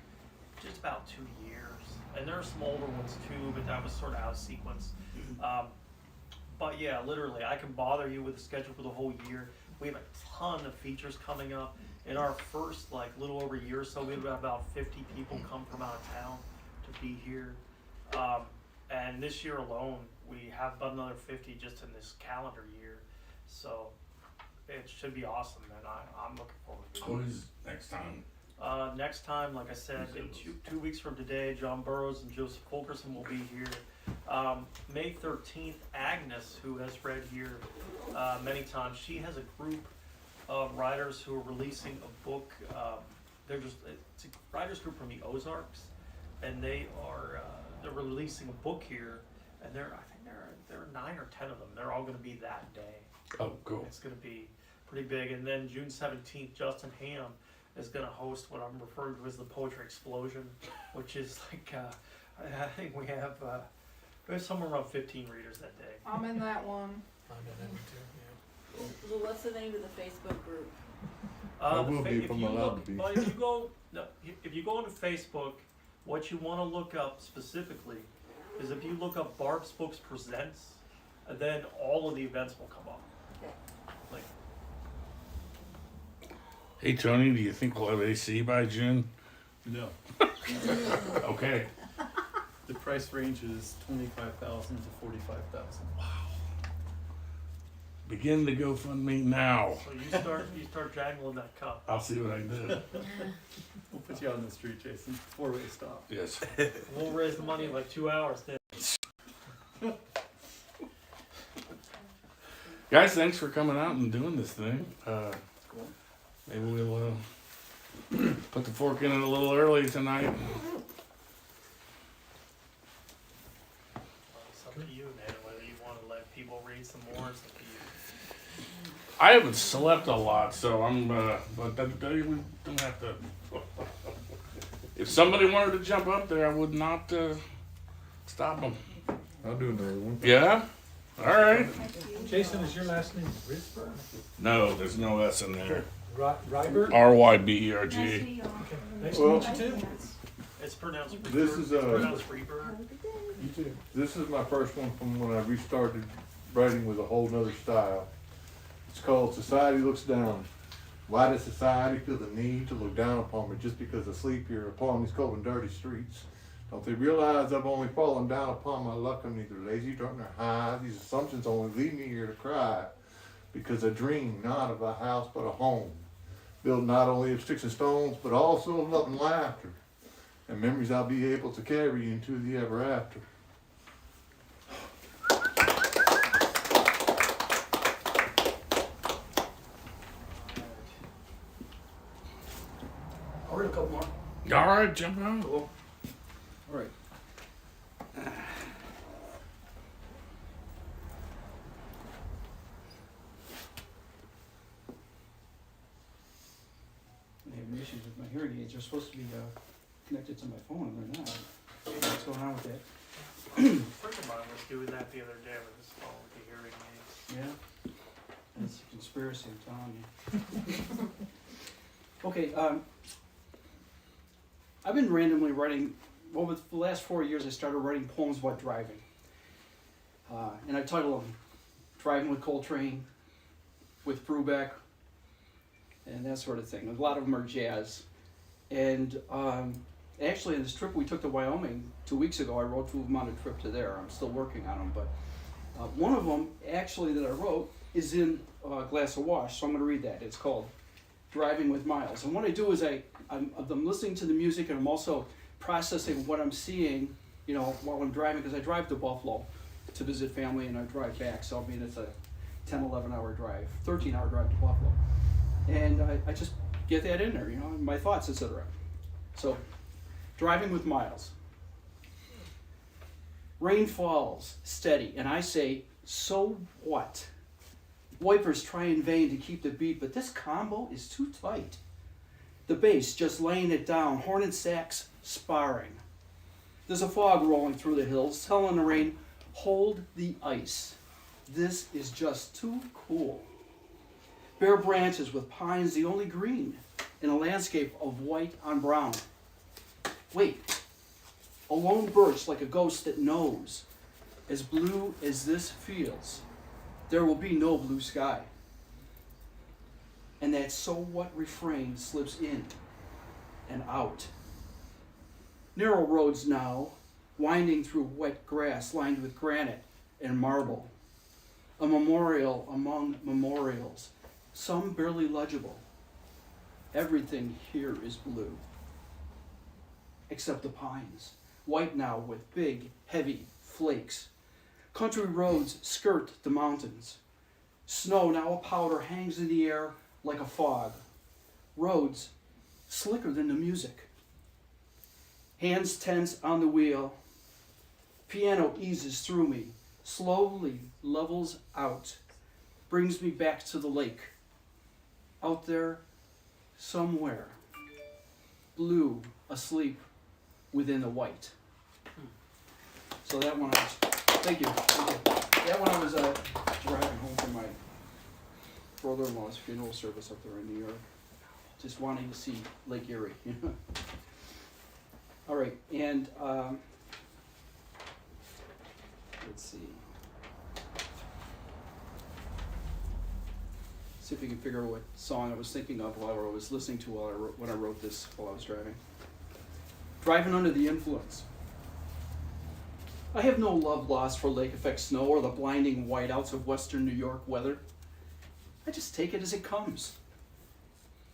just about 2 years. And there are some older ones too, but that was sort of out of sequence. But yeah, literally, I can bother you with the schedule for the whole year. We have a ton of features coming up. In our first, like, little over a year or so, we have about 50 people come from out of town to be here. And this year alone, we have about another 50 just in this calendar year. So it should be awesome, man. I'm looking forward to it. Who's next time? Next time, like I said, in two weeks from today, John Burroughs and Joseph Fulkerson will be here. May 13th, Agnes, who has read here many times, she has a group of writers who are releasing a book. It's a writers group from the Ozarks, and they're releasing a book here, and there are 9 or 10 of them. They're all going to be that day. Oh, cool. It's going to be pretty big. And then June 17th, Justin Ham is going to host what I'm referring to as the Poetry Explosion, which is like, I think we have somewhere around 15 readers that day. I'm in that one. I'm in that one too, yeah. So what's the name of the Facebook group? I will be if I'm allowed to be. But if you go into Facebook, what you want to look up specifically is if you look up Barb's Books Presents, then all of the events will come up. Okay. Like, Hey, Tony, do you think we'll have AC by June? No. Okay. The price range is 25,000 to 45,000. Begin the GoFundMe now. so you start jangling that cup. I'll see what I can do. We'll put you out on the street, Jason. 4-way stop. Yes. We'll raise the money in like 2 hours then. Guys, thanks for coming out and doing this thing. Maybe we'll put the fork in it a little early tonight. It's up to you, man. Whether you want to let people read some more, it's up to you. I haven't slept a lot, so I'm, but we don't have to. If somebody wanted to jump up there, I would not stop them. I'll do another one. Yeah? All right. Jason, is your last name Risberg? No, there's no S in there. Ryberg? Ryberg. Okay. Nice to meet you too. It's pronounced Reaper. This is, It's pronounced Reaper. You too. This is my first one from when I restarted writing with a whole nother style. It's called Society Looks Down. Why does society feel the need to look down upon me just because I sleep here upon these cold and dirty streets? Don't they realize I've only fallen down upon my luck? I'm neither lazy, drunk, nor high. These assumptions only lead me here to cry, because I dream not of a house but a home, built not only of sticks and stones, but also of love and laughter, and memories I'll be able to carry into the ever after. I'll read a couple more. All right, jump on. Cool. All right. I have issues with my hearing aids. They're supposed to be connected to my phone, and they're not. What's going on with that? A friend of mine was doing that the other day with his phone with the hearing aids. Yeah. It's a conspiracy, I'm telling you. Okay, I've been randomly writing, over the last 4 years I started writing poems about driving. And I title them Driving with Coltrane, with Brubeck, and that sort of thing. A lot of them are jazz. And actually on this trip we took to Wyoming 2 weeks ago, I wrote 2 of them on a trip to there. I'm still working on them, but one of them actually that I wrote is in Glass of Wash, so I'm going to read that. It's called Driving with Miles. And what I do is I'm listening to the music, and I'm also processing what I'm seeing, you know, while I'm driving, because I drive to Buffalo to visit family and I drive back, so I mean it's a 10, 11 hour drive, 13-hour drive to Buffalo. And I just get that in there, you know, my thoughts, etc. So, Driving with Miles. Rain falls steady, and I say, so what? Wipers try in vain to keep the beat, but this combo is too tight. The bass just laying it down, horn and sax sparring. There's a fog rolling through the hills, telling the rain, hold the ice. This is just too cool. Bare branches with pines the only green in a landscape of white on brown. Wait, a lone birch like a ghost that knows, as blue as this feels, there will be no blue sky. And that so what refrain slips in and out. Narrow roads now, winding through wet grass lined with granite and marble. A memorial among memorials, some barely legible. Everything here is blue, except the pines, white now with big, heavy flakes. Country roads skirt the mountains. Snow now a powder hangs in the air like a fog. Roads slicker than the music. Hands tense on the wheel. Piano eases through me, slowly levels out, brings me back to the lake. Out there, somewhere, blue, asleep within the white. So that one, thank you. That one I was driving home from my brother-in-law's funeral service up there in New York, just wanting to see Lake Erie. All right, and let's see. See if we can figure out what song I was thinking of while I was listening to when I wrote this while I was driving. Driving under the influence. I have no love lost for lake effect snow or the blinding whiteouts of western New York weather. I just take it as it comes.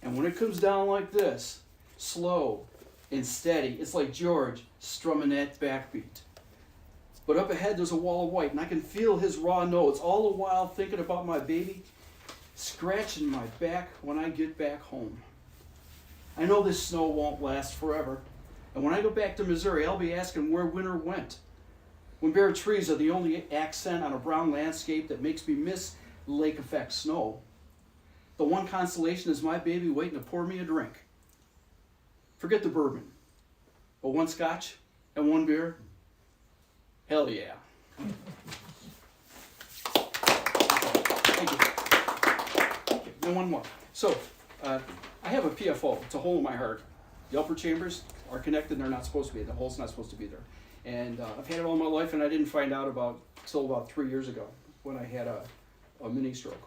And when it comes down like this, slow and steady, it's like George strumming that backbeat. But up ahead there's a wall of white, and I can feel his raw notes, all the while thinking about my baby scratching my back when I get back home. I know this snow won't last forever, and when I go back to Missouri, I'll be asking where winter went. When bare trees are the only accent on a brown landscape that makes me miss lake effect snow. The one consolation is my baby waiting to pour me a drink. Forget the bourbon, but one scotch and one beer, hell yeah. Thank you. And one more. So, I have a PFO. It's a hole in my heart. The upper chambers are connected and they're not supposed to be. The hole's not supposed to be there. And I've had it all my life, and I didn't find out until about 3 years ago when I had a mini stroke,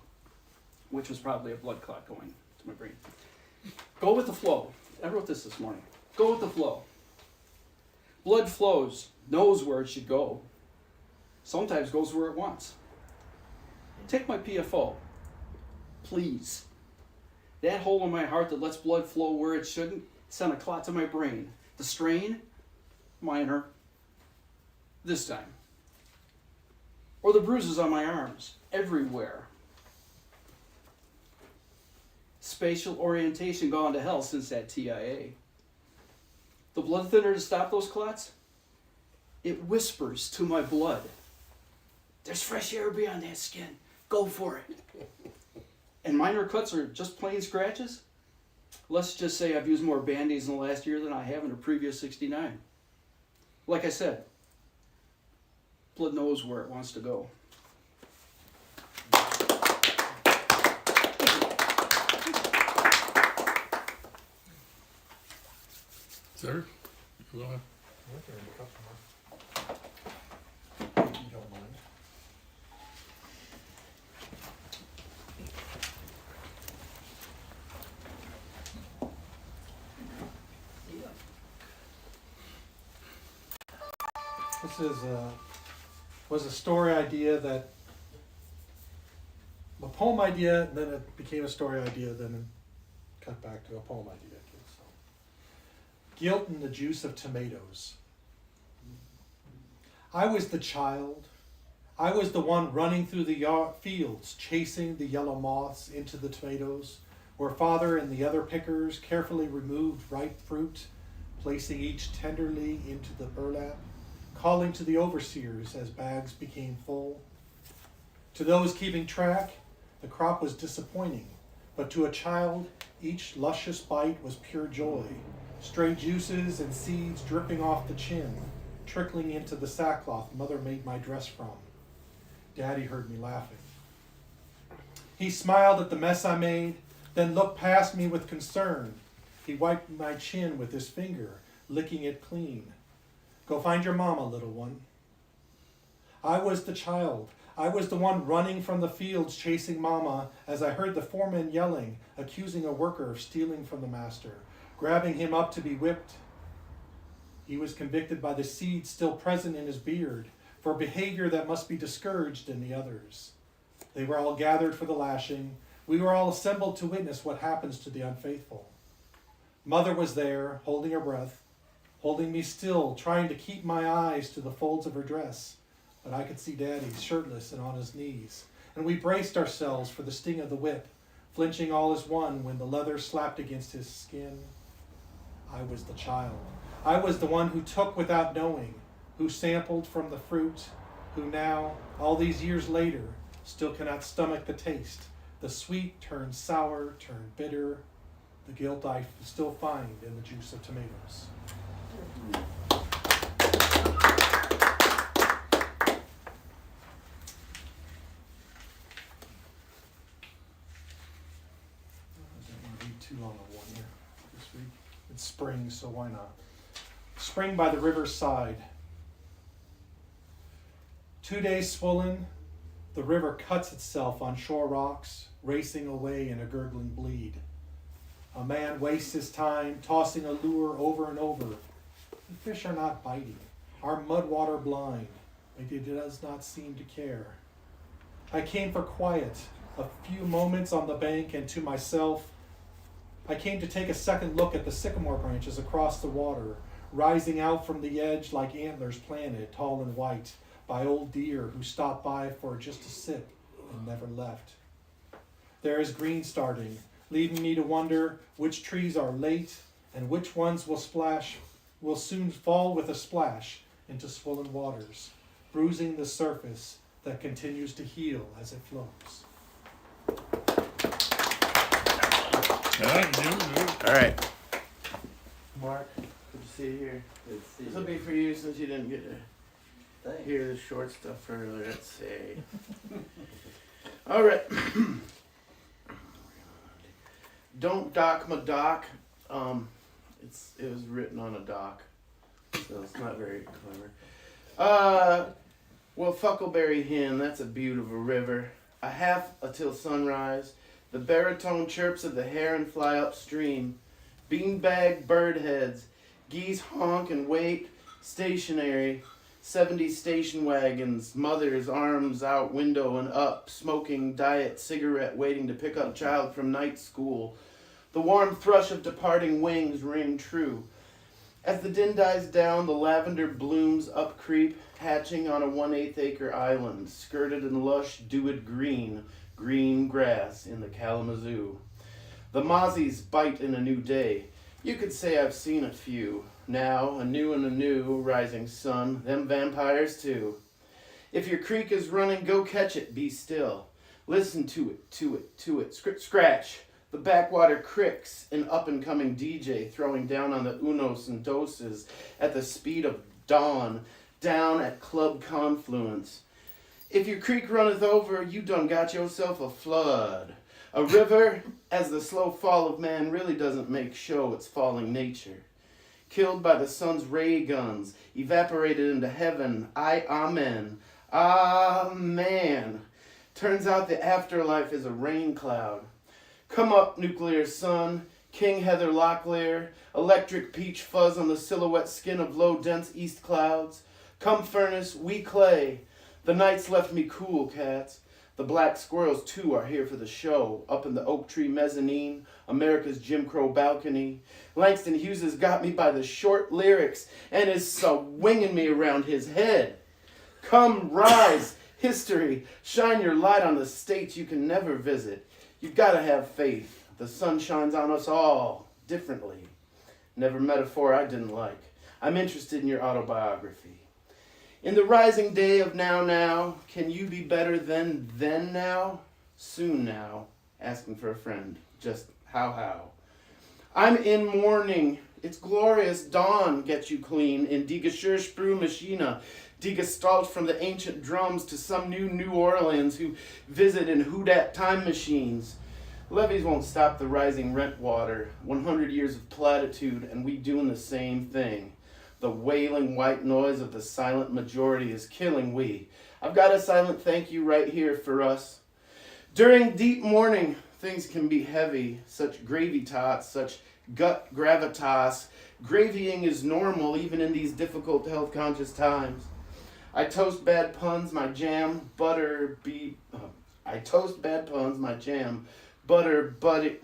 which was probably a blood clot going to my brain. Go with the flow. I wrote this morning. Go with the flow. Blood flows, knows where it should go. Sometimes goes where it wants. Take my PFO, please. That hole in my heart that lets blood flow where it shouldn't sent a clot to my brain. The strain, minor, this time. Or the bruises on my arms, everywhere. Spatial orientation gone to hell since that TIA. The blood thinner to stop those clots? It whispers to my blood. There's fresh air beyond that skin. Go for it. And minor cuts are just plain scratches? Let's just say I've used more Band-Aids in the last year than I have in the previous 69. Like I said, blood knows where it wants to go. Sir? Go ahead. If you don't mind. This was a story idea that a poem idea, then it became a story idea, then it cut back to a poem idea. So. Guilt and the Juice of Tomatoes. I was the child. I was the one running through the fields, chasing the yellow moths into the tomatoes, where father and the other pickers carefully removed ripe fruit, placing each tenderly into the burlap, calling to the overseers as bags became full. To those keeping track, the crop was disappointing, but to a child, each luscious bite was pure joy, stray juices and seeds dripping off the chin, trickling into the sackcloth mother made my dress from. Daddy heard me laughing. He smiled at the mess I made, then looked past me with concern. He wiped my chin with his finger, licking it clean. Go find your mama, little one. I was the child. I was the one running from the fields chasing mama as I heard the foreman yelling, accusing a worker of stealing from the master, grabbing him up to be whipped. He was convicted by the seed still present in his beard for behavior that must be discouraged in the others. They were all gathered for the lashing. We were all assembled to witness what happens to the unfaithful. Mother was there, holding her breath, holding me still, trying to keep my eyes to the folds of her dress. But I could see Daddy shirtless and on his knees, and we braced ourselves for the sting of the whip, flinching all as one when the leather slapped against his skin. I was the child. I was the one who took without knowing, who sampled from the fruit, who now, all these years later, still cannot stomach the taste. The sweet turned sour, turned bitter, the guilt I still find in the juice of tomatoes. I don't want to read too long of one here this week. It's spring, so why not? Spring by the river's side. 2 days swollen, the river cuts itself on shore rocks, racing away in a gurgling bleed. A man wastes his time tossing a lure over and over. The fish are not biting. Our mud water blind, but it does not seem to care. I came for quiet, a few moments on the bank, and to myself, I came to take a second look at the sycamore branches across the water, rising out from the edge like antlers planted, tall and white, by old deer who stopped by for just to sit and never left. There is green starting, leading me to wonder which trees are late and which ones will soon fall with a splash into swollen waters, bruising the surface that continues to heal as it flows. All right. Mark, good to see you here. This will be for you since you didn't get to hear the short stuff earlier. Let's see. All right. Don't dock my dock. It was written on a dock, so it's not very clever. Well, Fuckleberry Hen, that's a beaut of a river. A half till sunrise. The baritone chirps of the heron fly upstream. Beanbag bird heads. Geese honk and wait, stationary. 70 station wagons, mothers arms out window and up, smoking diet cigarette waiting to pick up child from night school. The warm thrush of departing wings ring true. As the din dies down, the lavender blooms up creep, hatching on a 1/8 acre island, skirted in lush dewed green grass in the Kalamazoo. The mozzies bite in a new day. You could say I've seen a few. Now, a new rising sun, them vampires too. If your creek is running, go catch it, be still. Listen to it, scratch. The backwater cricks, an up-and-coming DJ throwing down on the unos and doses at the speed of dawn, down at Club Confluence. If your creek runneth over, you done got yourself a flood. A river, as the slow fall of man really doesn't make show its falling nature. killed by the sun's ray guns, evaporated into heaven. Amen. Amen. Turns out the afterlife is a rain cloud. Come up, nuclear sun, King Heather Locklear, electric peach fuzz on the silhouette skin of low, dense east clouds. Come furnace, we clay. The night's left me cool, cats. The black squirrels, too, are here for the show. Up in the oak tree mezzanine, America's Jim Crow balcony. Langston Hughes has got me by the short lyrics and is swinging me around his head. Come rise, history, shine your light on the states you can never visit. You've got to have faith. The sun shines on us all differently. Never metaphor I didn't like. I'm interested in your autobiography. In the rising day of now, can you be better than then now? Soon now, asking for a friend. Just how? I'm in mourning. It's glorious dawn gets you clean in Die Geschirrspülmaschine. Die Gestalt from the ancient drums to some New Orleans who visit in who-dat time machines. Levees won't stop the rising rent water. 100 years of platitude and we doing the same thing. The wailing white noise of the silent majority is killing we. I've got a silent thank you right here for us. During deep mourning, things can be heavy. Such gravy tots, such gut gravitas. Gravying is normal even in these difficult health conscious times. I toast bad puns, my jam, butter, I toast bad puns, my jam, butter, buddy.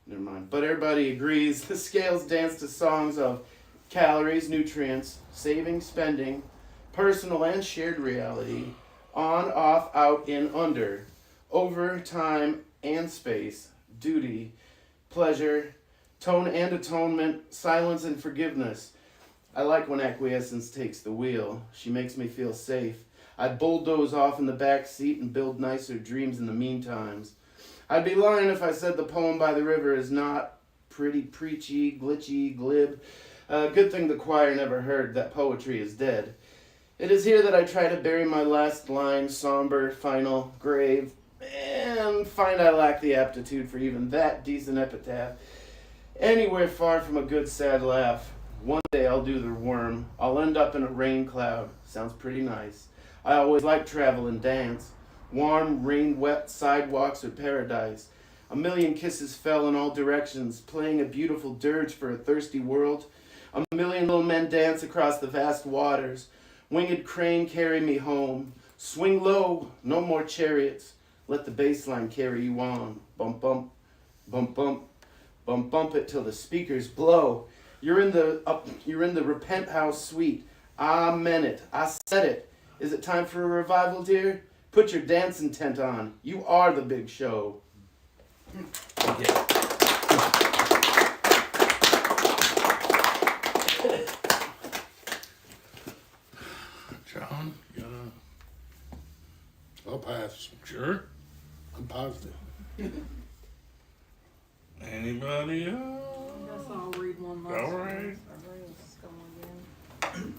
Never mind. But everybody agrees. The scales dance to songs of calories, nutrients, saving, spending, personal and shared reality, on, off, out, in, under, over, time, and space, duty, pleasure, tone and atonement, silence and forgiveness. I like when acquiescence takes the wheel. She makes me feel safe. I'd bulldoze off in the back seat and build nicer dreams in the meantimes. I'd be lying if I said the poem by the river is not pretty, preachy, glitchy, glib. Good thing the choir never heard that poetry is dead. It is here that I try to bury my last line, somber, final, grave, and find I lack the aptitude for even that decent epitaph. Anywhere far from a good sad laugh. One day I'll do the worm. I'll end up in a rain cloud. Sounds pretty nice. I always like travel and dance. Warm, rain-wet sidewalks are paradise. A million kisses fell in all directions, playing a beautiful dirge for a thirsty world. A million little men dance across the vast waters. Winged crane carry me home. Swing low, no more chariots. Let the bass line carry you on. Bump, bump, bump, bump, bump, bump it till the speakers blow. You're in the Repent House suite. Amen it. I said it. Is it time for a revival, dear? Put your dancing tent on. You are the big show. Yeah. John, you gotta... I'll pass. Sure. I'm positive. Anybody else? I guess I'll read one last All one. right. Everybody's going again.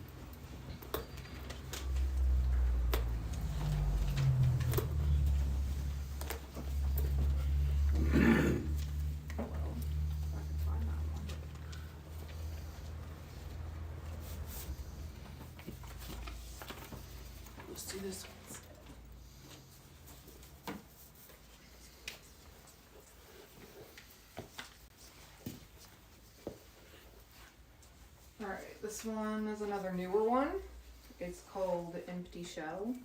Well, if I can find that one. Let's do this one. Alright, this one is another newer one. It's called Empty Shell.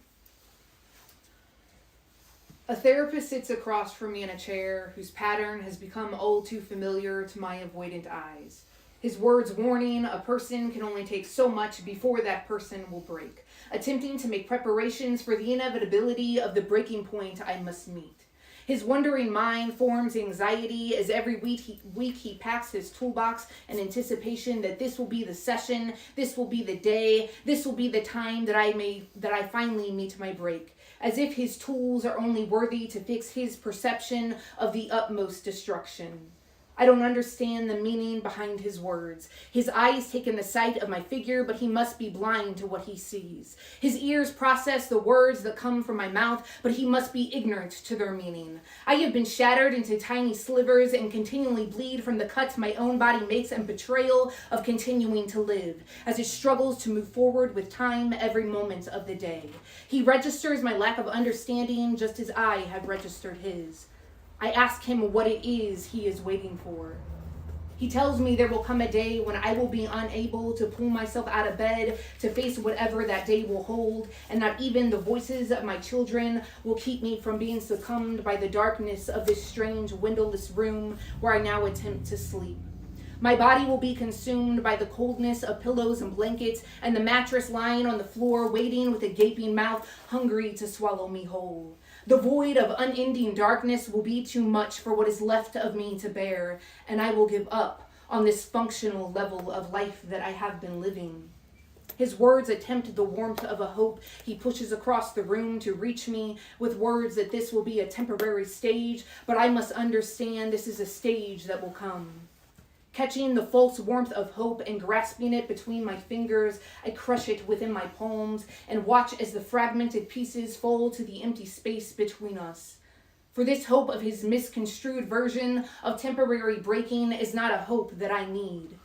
A therapist sits across from me in a chair whose pattern has become all too familiar to my avoidant eyes. His words warning a person can only take so much before that person will break, attempting to make preparations for the inevitability of the breaking point I must meet. His wondering mind forms anxiety as every week he packs his toolbox in anticipation that this will be the session, this will be the day, this will be the time that I finally meet my break. As if his tools are only worthy to fix his perception of the utmost destruction. I don't understand the meaning behind his words. His eyes take in the sight of my figure, but he must be blind to what he sees. His ears process the words that come from my mouth, but he must be ignorant to their meaning. I have been shattered into tiny slivers and continually bleed from the cuts my own body makes and betrayal of continuing to live, as it struggles to move forward with time every moment of the day. He registers my lack of understanding just as I have registered his. I ask him what it is he is waiting for. He tells me there will come a day when I will be unable to pull myself out of bed to face whatever that day will hold, and that even the voices of my children will keep me from being succumbed by the darkness of this strange windowless room where I now attempt to sleep. My body will be consumed by the coldness of pillows and blankets and the mattress lying on the floor waiting with a gaping mouth hungry to swallow me whole. The void of unending darkness will be too much for what is left of me to bear, and I will give up on this functional level of life that I have been living. His words attempt the warmth of a hope. He pushes across the room to reach me with words that this will be a temporary stage, but I must understand this is a stage that will come. Catching the false warmth of hope and grasping it between my fingers, I crush it within my palms and watch as the fragmented pieces fall to the empty space between us. For this hope of his misconstrued version of temporary breaking is not a hope that I need.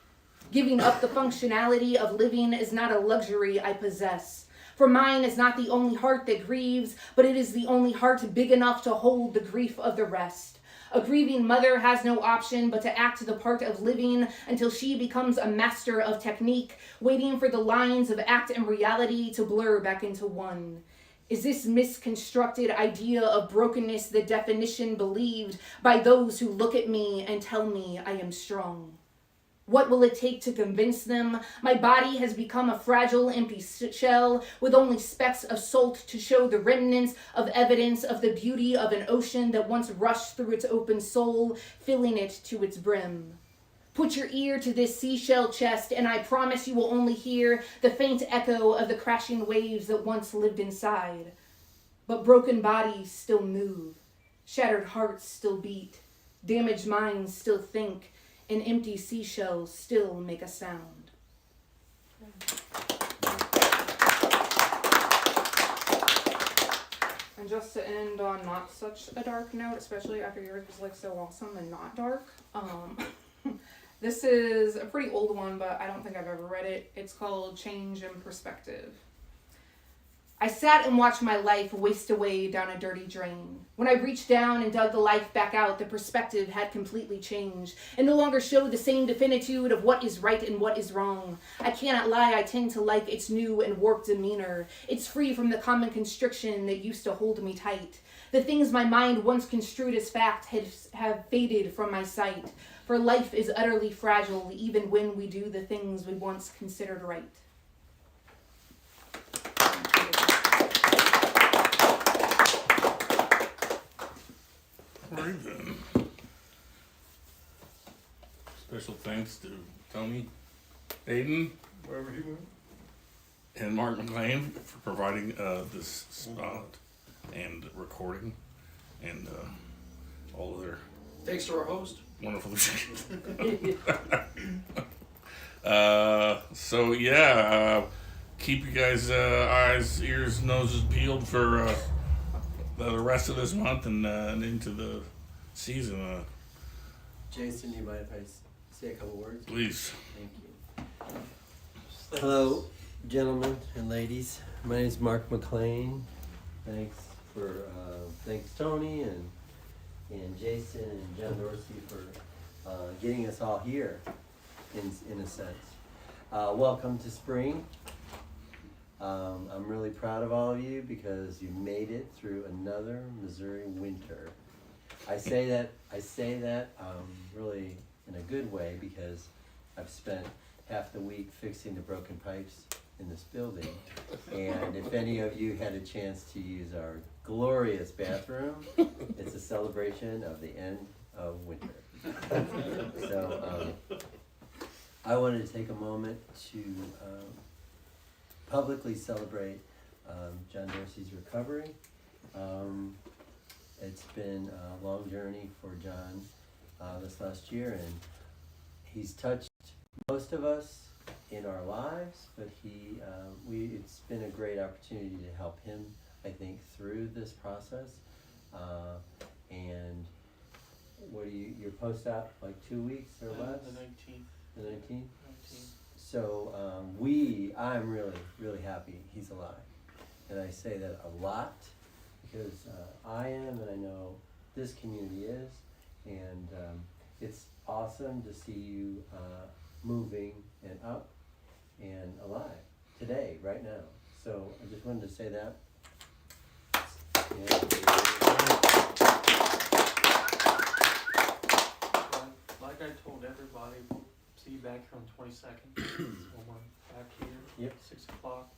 Giving up the functionality of living is not a luxury I possess. For mine is not the only heart that grieves, but it is the only heart big enough to hold the grief of the rest. A grieving mother has no option but to act the part of living until she becomes a master of technique, waiting for the lines of act and reality to blur back into one. Is this misconstructed idea of brokenness the definition believed by those who look at me and tell me I am strong? What will it take to convince them? My body has become a fragile, empty shell with only specks of salt to show the remnants of evidence of the beauty of an ocean that once rushed through its open soul, filling it to its brim. Put your ear to this seashell chest, and I promise you will only hear the faint echo of the crashing waves that once lived inside. But broken bodies still move, shattered hearts still beat, damaged minds still think, and empty seashells still make a sound. And just to end on not such a dark note, especially after yours was like so awesome and not dark, this is a pretty old one, but I don't think I've ever read it. It's called Change in Perspective. I sat and watched my life waste away down a dirty drain. When I reached down and dug the life back out, the perspective had completely changed and no longer showed the same definitude of what is right and what is wrong. I cannot lie, I tend to like its new and warped demeanor. It's free from the common constriction that used to hold me tight. The things my mind once construed as fact have faded from my sight. For life is utterly fragile, even when we do the things we once considered right. Alright then. Special thanks to Tony, Aiden, Wherever he went. and Mark McLean for providing this spot and recording and all of their Thanks to our host. wonderful so yeah, keep you guys eyes, ears, noses peeled for the rest of this month and into the season. Jason, do you mind if I say a couple words? Please. Thank you. Hello, gentlemen and ladies. My name is Mark McLean. Thanks Tony and Jason and John Dorsey for getting us all here, in a sense. Welcome to spring. I'm really proud of all of you because you made it through another Missouri winter. I say that really in a good way because I've spent half the week fixing the broken pipes in this building. And if any of you had a chance to use our glorious bathroom, it's a celebration of the end of winter. So I wanted to take a moment to publicly celebrate John Dorsey's recovery. It's been a long journey for John. this last year, and he's touched most of us in our lives, but it's been a great opportunity to help him, I think, through this process. And what do you're post out like 2 weeks or less? The 19th. The 19th? 19th. So I'm really, really happy he's alive. And I say that a lot because I am, and I know this community is, and it's awesome to see you moving and up and alive today, right now. So I just wanted to say that. Like I told everybody, we'll see you back here on 22nd when we're back here. Yep. 6 o'clock.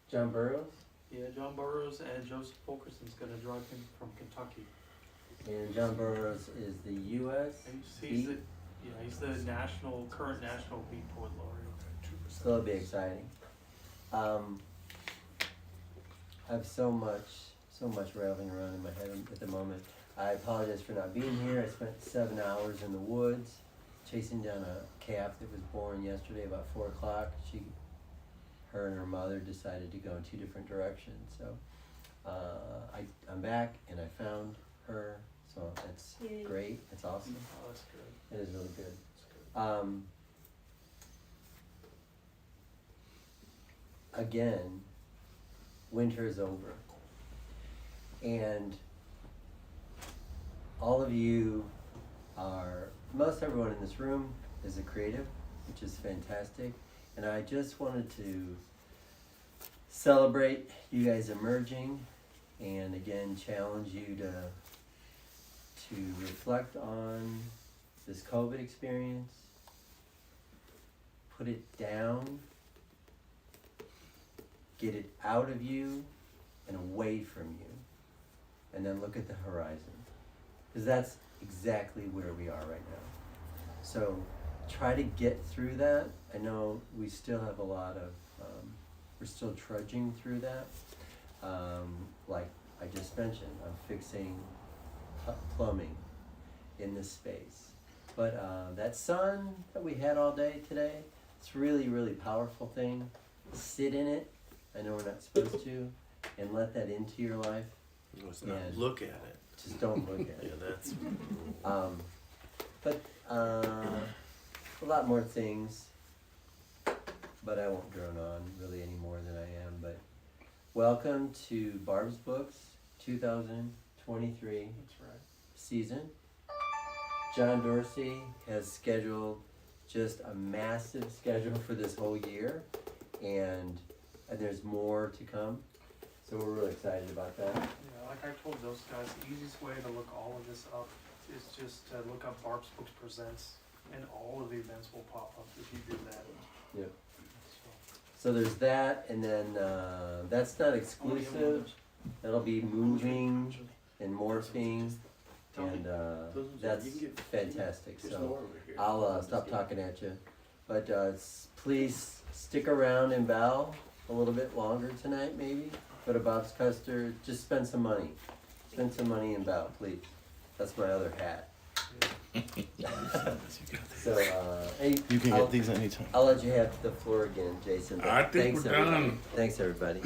John Burroughs? Yeah, John Burroughs and Joseph Fulkerson's gonna drive him from Kentucky. And John Burroughs is the U.S. He's the current national beat poet laureate. So it'll be exciting. I have so much rattling around in my head at the moment. I apologize for not being here. I spent 7 hours in the woods chasing down a calf that was born yesterday about 4 o'clock. Her and her mother decided to go in 2 different directions. So I'm back and I found her. So that's great. It's awesome. Oh, that's good. It is really good. That's good. Again, winter is over. And all of you most everyone in this room is a creative, which is fantastic. And I just wanted to celebrate you guys emerging and again challenge you to reflect on this COVID experience, put it down, get it out of you and away from you, and then look at the horizon. Because that's exactly where we are right now. So try to get through that. I know we still have a lot of, we're still trudging through that. Like I just mentioned, I'm fixing plumbing in this space. But that sun that we had all day today, it's really, really powerful thing. Sit in it. I know we're not supposed to, and let that into your life. Let's not look at it. Just don't look at Yeah, it. that's. But a lot more things, but I won't drone on really any more than I am. But welcome to Barb's Books 2023 That's right. season. John Dorsey has scheduled just a massive schedule for this whole year, and there's more to come. So we're really excited about that. Yeah, like I told those guys, the easiest way to look all of this up is just to look up Barb's Books Presents, and all of the events will pop up if you do that. Yep. So, So there's that, and then that's not exclusive. That'll be moving and morphing, and that's fantastic. So I'll stop talking at you, but please stick around in Belle a little bit longer tonight, maybe. Go to Bob's Custard. Just spend some money. Spend some money in Belle, please. That's my other hat. So You can get these anytime. I'll let you have the floor again, Jason. but I think thanks, we're everybody. done. Thanks, everybody.